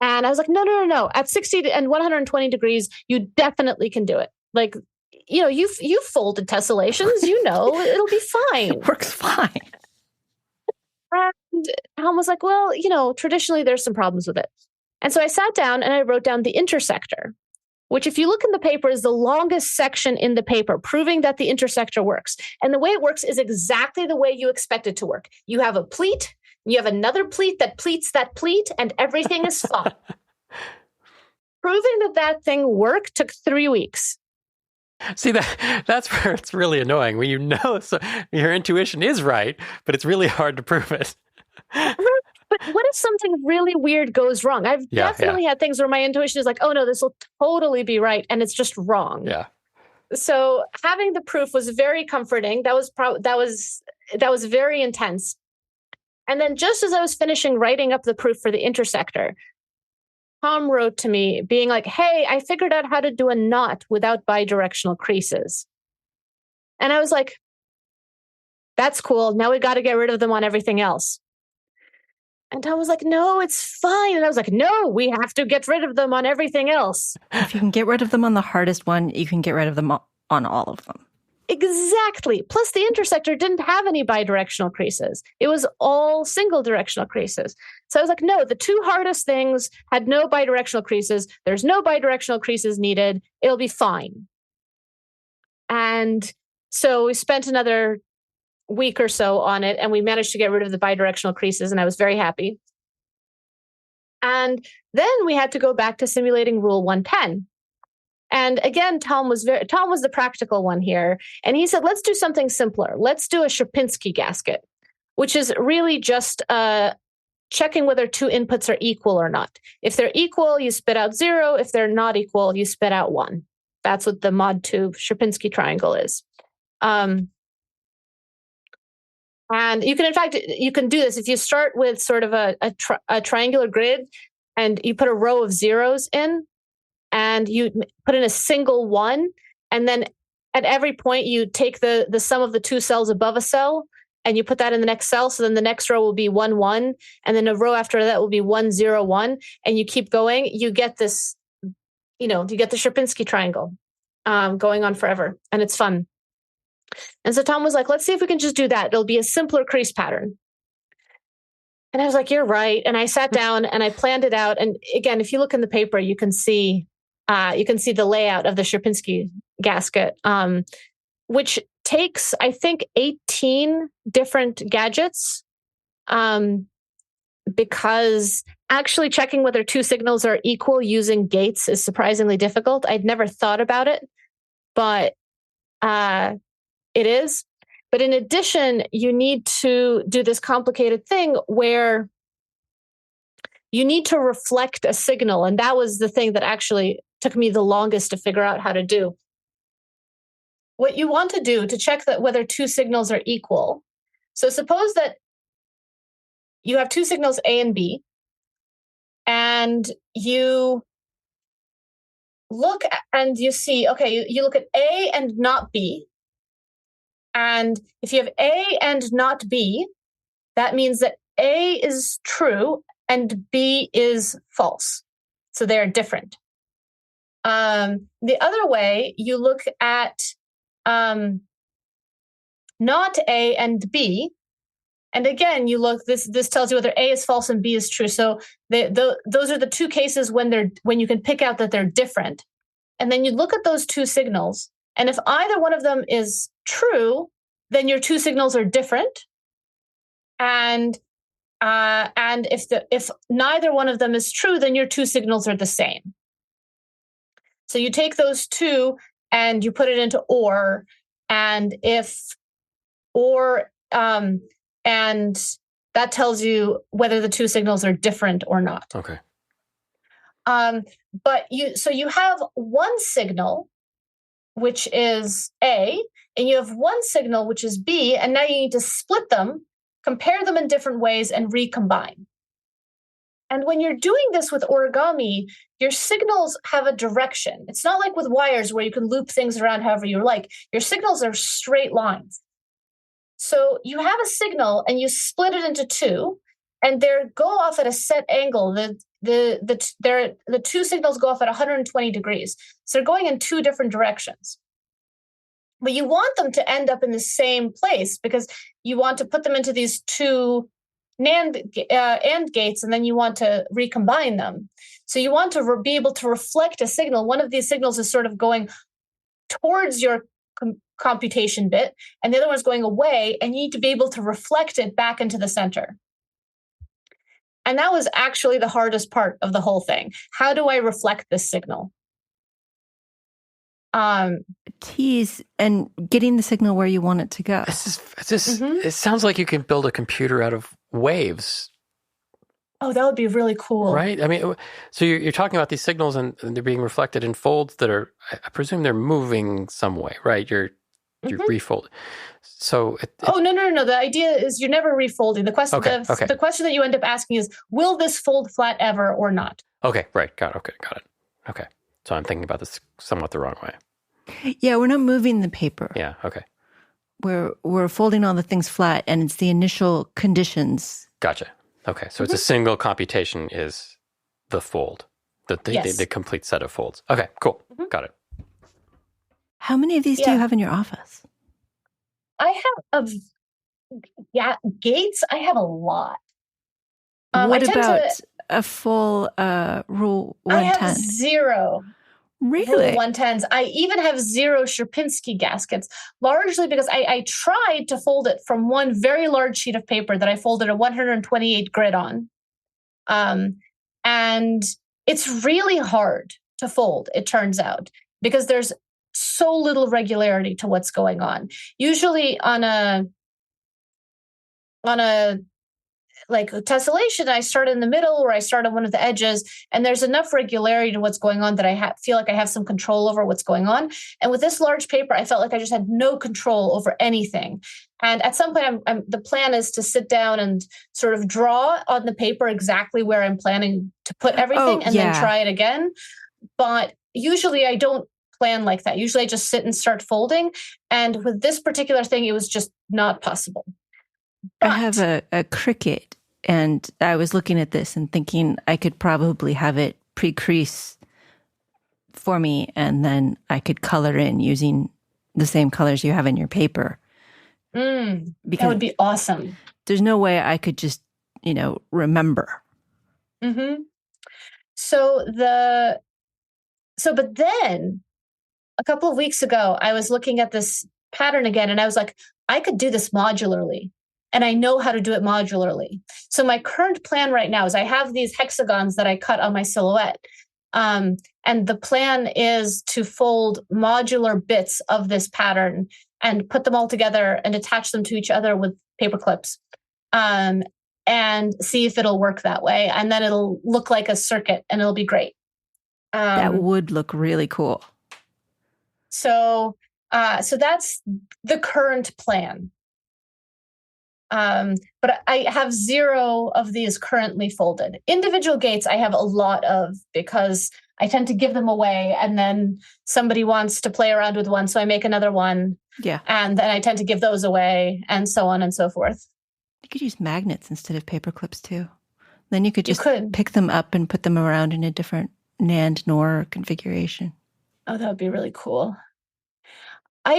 And I was like, no. At 60 and 120 degrees, you definitely can do it. Like, you've folded tessellations, it'll be fine. It works fine. And Tom was like, well, traditionally there's some problems with it. And so I sat down and I wrote down the intersector, which, if you look in the paper, is the longest section in the paper, proving that the intersector works. And the way it works is exactly the way you expect it to work. You have a pleat, you have another pleat that pleats that pleat, and everything is fine. Proving that thing worked took 3 weeks. See, that's where it's really annoying, when so your intuition is right, but it's really hard to prove it. But what if something really weird goes wrong? I've definitely had things where my intuition is like, oh no, this will totally be right, and it's just wrong. Yeah. So having the proof was very comforting. That was very intense. And then just as I was finishing writing up the proof for the intersector, Tom wrote to me being like, hey, I figured out how to do a knot without bidirectional creases. And I was like, that's cool. Now we got to get rid of them on everything else. And Tom was like, no, it's fine. And I was like, no, we have to get rid of them on everything else. If you can get rid of them on the hardest one, you can get rid of them on all of them. Exactly. Plus, the intersector didn't have any bidirectional creases. It was all single directional creases. So I was like, no, the two hardest things had no bidirectional creases. There's no bidirectional creases needed. It'll be fine. And so we spent another week or so on it, and we managed to get rid of the bidirectional creases, and I was very happy. And then we had to go back to simulating Rule 110. And again, Tom was the practical one here. And he said, let's do something simpler. Let's do a Sierpinski gasket, which is really just checking whether two inputs are equal or not. If they're equal, you spit out 0. If they're not equal, you spit out 1. That's what the mod 2 Sierpinski triangle is. And you can do this if you start with sort of a triangular grid and you put a row of zeros in, and you put in a single 1, and then at every point you take the sum of the two cells above a cell and you put that in the next cell. So then the next row will be 1, 1, and then a row after that will be 1, 0, 1, and you keep going. You get this, you get the Sierpinski triangle going on forever, and it's fun. And so Tom was like, let's see if we can just do that. It'll be a simpler crease pattern. And I was like, you're right. And I sat down and I planned it out. And again, if you look in the paper, you can see the layout of the Sierpinski gasket, which takes, I think, 18 different gadgets, because actually checking whether two signals are equal using gates is surprisingly difficult. I'd never thought about it, but it is. But in addition, you need to do this complicated thing where you need to reflect a signal. And that was the thing that actually took me the longest to figure out how to do. What you want to do to check that whether two signals are equal. So suppose that you have two signals A and B, and you look and you see, okay, you look at A and not B. And if you have A and not B, that means that A is true and B is false. So they're different. The other way, you look at not A and B. And again, you look, this tells you whether A is false and B is true. So those are the two cases when you can pick out that they're different. And then you look at those two signals. And if either one of them is true, then your two signals are different. And if neither one of them is true, then your two signals are the same. So you take those two and you put it into OR, and and that tells you whether the two signals are different or not. Okay. But you have one signal, which is A, and you have one signal, which is B, and now you need to split them, compare them in different ways, and recombine. And when you're doing this with origami, your signals have a direction. It's not like with wires where you can loop things around however you like. Your signals are straight lines. So you have a signal and you split it into two, and they go off at a set angle. The two signals go off at 120 degrees. So they're going in two different directions. But you want them to end up in the same place because you want to put them into these two AND gates, and then you want to recombine them. So you want to be able to reflect a signal. One of these signals is sort of going towards your computation bit, and the other one's going away, and you need to be able to reflect it back into the center. And that was actually the hardest part of the whole thing. How do I reflect this signal? Tease and getting the signal where you want it to go. It sounds like you can build a computer out of waves. Oh, that would be really cool. Right? I mean, so you're talking about these signals and they're being reflected in folds that are, I presume they're moving some way, right? You're refolding. So no. The idea is you're never refolding. The question, the question that you end up asking is, will this fold flat ever or not? Okay, right. Got it. Okay. So I'm thinking about this somewhat the wrong way. Yeah, we're not moving the paper. Yeah, okay. We're folding all the things flat, and it's the initial conditions. Gotcha. Okay, so it's a single computation is the fold, the complete set of folds. Okay, cool. Got it. How many of these do you have in your office? I have gates. I have a lot. What about a full Rule 110? I have 0. Really? Rule 110s. I even have 0 Sierpinski gaskets, largely because I tried to fold it from one very large sheet of paper that I folded a 128 grid on. And it's really hard to fold, it turns out, because there's so little regularity to what's going on. Usually on a like tessellation, I start in the middle or I start on one of the edges, and there's enough regularity to what's going on that I feel like I have some control over what's going on. And with this large paper, I felt like I just had no control over anything. And at some point, the plan is to sit down and sort of draw on the paper exactly where I'm planning to put everything then try it again. But usually I don't plan like that. Usually I just sit and start folding. And with this particular thing, it was just not possible. But I have a Cricut, and I was looking at this and thinking I could probably have it pre-crease for me, and then I could color in using the same colors you have in your paper. That would be awesome. There's no way I could just, remember. Mm-hmm. But then a couple of weeks ago, I was looking at this pattern again, and I was like, I could do this modularly. And I know how to do it modularly. So my current plan right now is I have these hexagons that I cut on my silhouette. And the plan is to fold modular bits of this pattern and put them all together and attach them to each other with paper clips, and see if it'll work that way. And then it'll look like a circuit and it'll be great. That would look really cool. So that's the current plan. But I have 0 of these currently folded. Individual gates I have a lot of because I tend to give them away, and then somebody wants to play around with one, so I make another one. Yeah. And then I tend to give those away, and so on and so forth. You could use magnets instead of paper clips too. Then you could just pick them up and put them around in a different NAND NOR configuration. Oh, that would be really cool. Do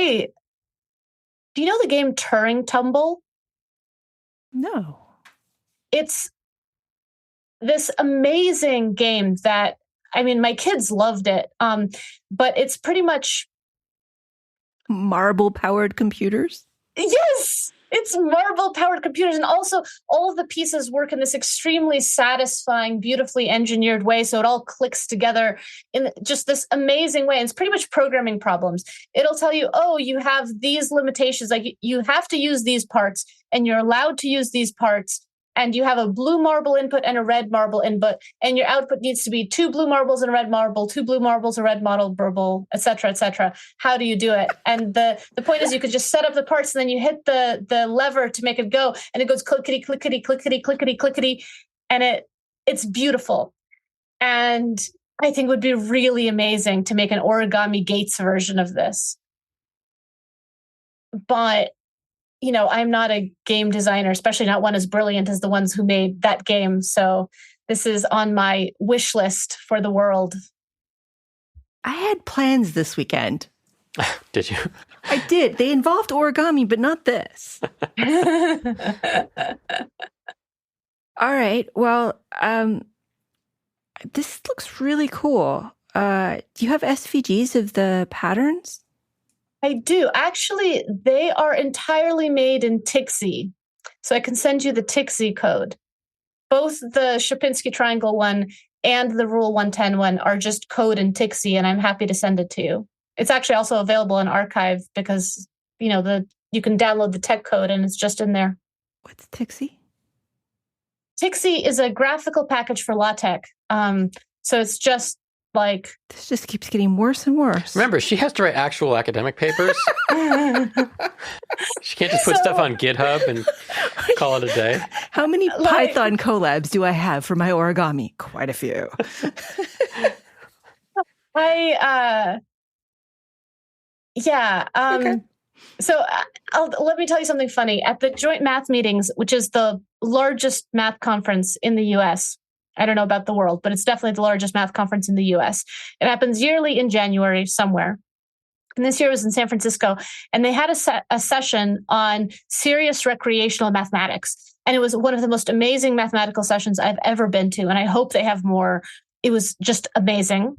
you know the game Turing Tumble? No. It's this amazing game that, I mean, my kids loved it. But it's pretty much marble-powered computers? Yes! It's marble-powered computers. And also, all of the pieces work in this extremely satisfying, beautifully engineered way. So it all clicks together in just this amazing way. And it's pretty much programming problems. It'll tell you, oh, you have these limitations. Like you have to use these parts, and you're allowed to use these parts. And you have a blue marble input and a red marble input, and your output needs to be 2 blue marbles and a red marble, 2 blue marbles, a red marble, et cetera, et cetera. How do you do it? And the point is you could just set up the parts, and then you hit the lever to make it go, and it goes clickety, clickety, clickety, clickety, clickety, and it's beautiful. And I think it would be really amazing to make an origami gates version of this. But you know, I'm not a game designer, especially not one as brilliant as the ones who made that game. So this is on my wish list for the world. I had plans this weekend. Did you? I did. They involved origami, but not this. All right. Well, this looks really cool. Do you have SVGs of the patterns? I do. Actually, they are entirely made in TXI. So I can send you the TXI code. Both the Sierpinski triangle one and the Rule 110 one are just code in TXI, and I'm happy to send it to you. It's actually also available in Archive because, you know, you can download the tech code and it's just in there. What's TXI? TXI is a graphical package for LaTeX. So it's just like... This just keeps getting worse and worse. Remember, she has to write actual academic papers. She can't just put stuff on GitHub and call it a day. How many Python collabs do I have for my origami? Quite a few. Okay. So let me tell you something funny. At the Joint Math Meetings, which is the largest math conference in the U.S., I don't know about the world, but it's definitely the largest math conference in the U.S. It happens yearly in January somewhere. And this year was in San Francisco. And they had a session on serious recreational mathematics. And it was one of the most amazing mathematical sessions I've ever been to. And I hope they have more. It was just amazing.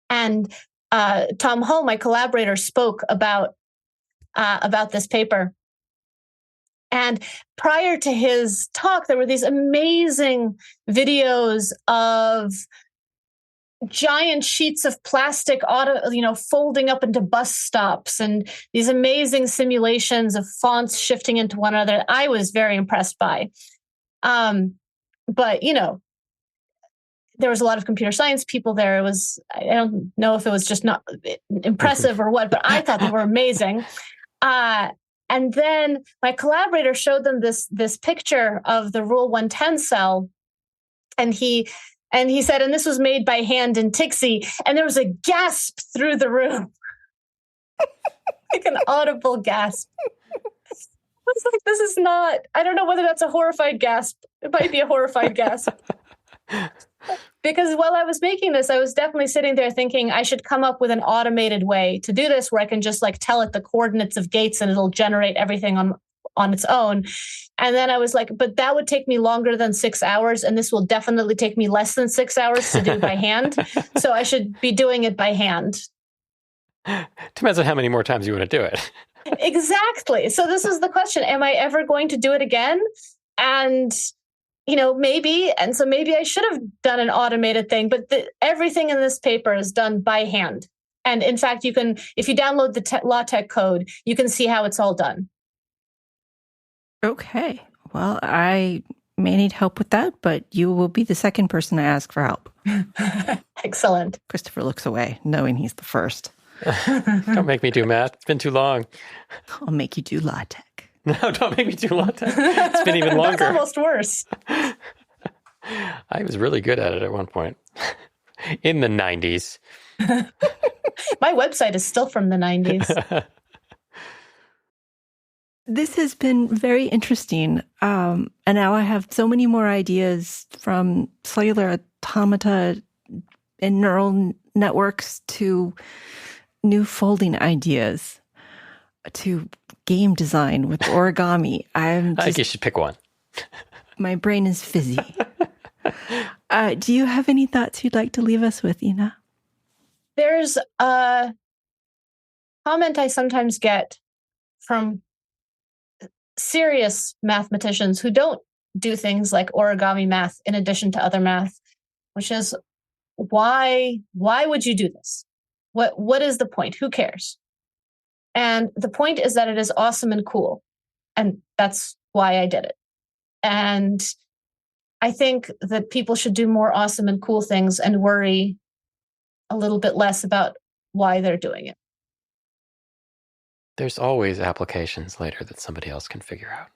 And Tom Hull, my collaborator, spoke about this paper. And prior to his talk, there were these amazing videos of giant sheets of plastic folding up into bus stops, and these amazing simulations of fonts shifting into one another. I was very impressed by. But, you know, there was a lot of computer science people there. I don't know if it was just not impressive or what, but I thought they were amazing. And then my collaborator showed them this picture of the Rule 110 cell, and he said, and this was made by hand in TXI, and there was a gasp through the room, like an audible gasp. I was like, this is not. I don't know whether that's a horrified gasp. It might be a horrified gasp. Because while I was making this, I was definitely sitting there thinking I should come up with an automated way to do this where I can just like tell it the coordinates of gates and it'll generate everything on its own. And then I was like, but that would take me longer than 6 hours. And this will definitely take me less than 6 hours to do by hand. So I should be doing it by hand. Depends on how many more times you want to do it. Exactly. So this is the question. Am I ever going to do it again? And you know, maybe. And so maybe I should have done an automated thing, but everything in this paper is done by hand. And in fact, you can, if you download the LaTeX code, you can see how it's all done. Okay. Well, I may need help with that, but you will be the second person to ask for help. Excellent. Christopher looks away, knowing he's the first. Don't make me do math. It's been too long. I'll make you do LaTeX. No, don't make me do LaTeX. It's been even longer. That's almost worse. I was really good at it at one point. In the 90s. My website is still from the 90s. This has been very interesting. And now I have so many more ideas, from cellular automata and neural networks to new folding ideas to game design with origami. I think you should pick one. My brain is fizzy. Do you have any thoughts you'd like to leave us with, Inna? There's a comment I sometimes get from serious mathematicians who don't do things like origami math in addition to other math, which is, why would you do this? What is the point? Who cares? And the point is that it is awesome and cool. And that's why I did it. And I think that people should do more awesome and cool things and worry a little bit less about why they're doing it. There's always applications later that somebody else can figure out.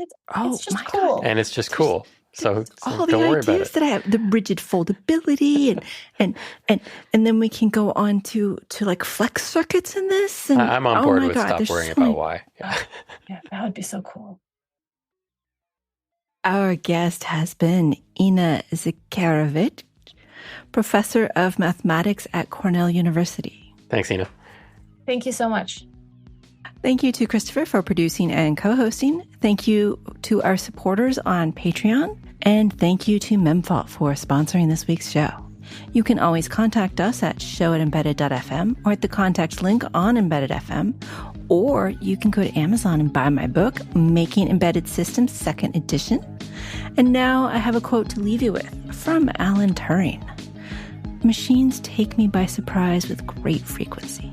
It's just cool. God. And it's just cool. So all don't worry the about ideas it. that I have, the rigid foldability and then we can go on to like flex circuits in this. And I'm on board with God, stop worrying about why. Yeah, that would be so cool. Our guest has been Inna Zakharevich, professor of mathematics at Cornell University. Thanks, Inna. Thank you so much. Thank you to Christopher for producing and co-hosting. Thank you to our supporters on Patreon. And thank you to Memfault for sponsoring this week's show. You can always contact us at show@embedded.fm or at the contact link on Embedded FM. Or you can go to Amazon and buy my book, Making Embedded Systems, 2nd edition. And now I have a quote to leave you with from Alan Turing. Machines take me by surprise with great frequency.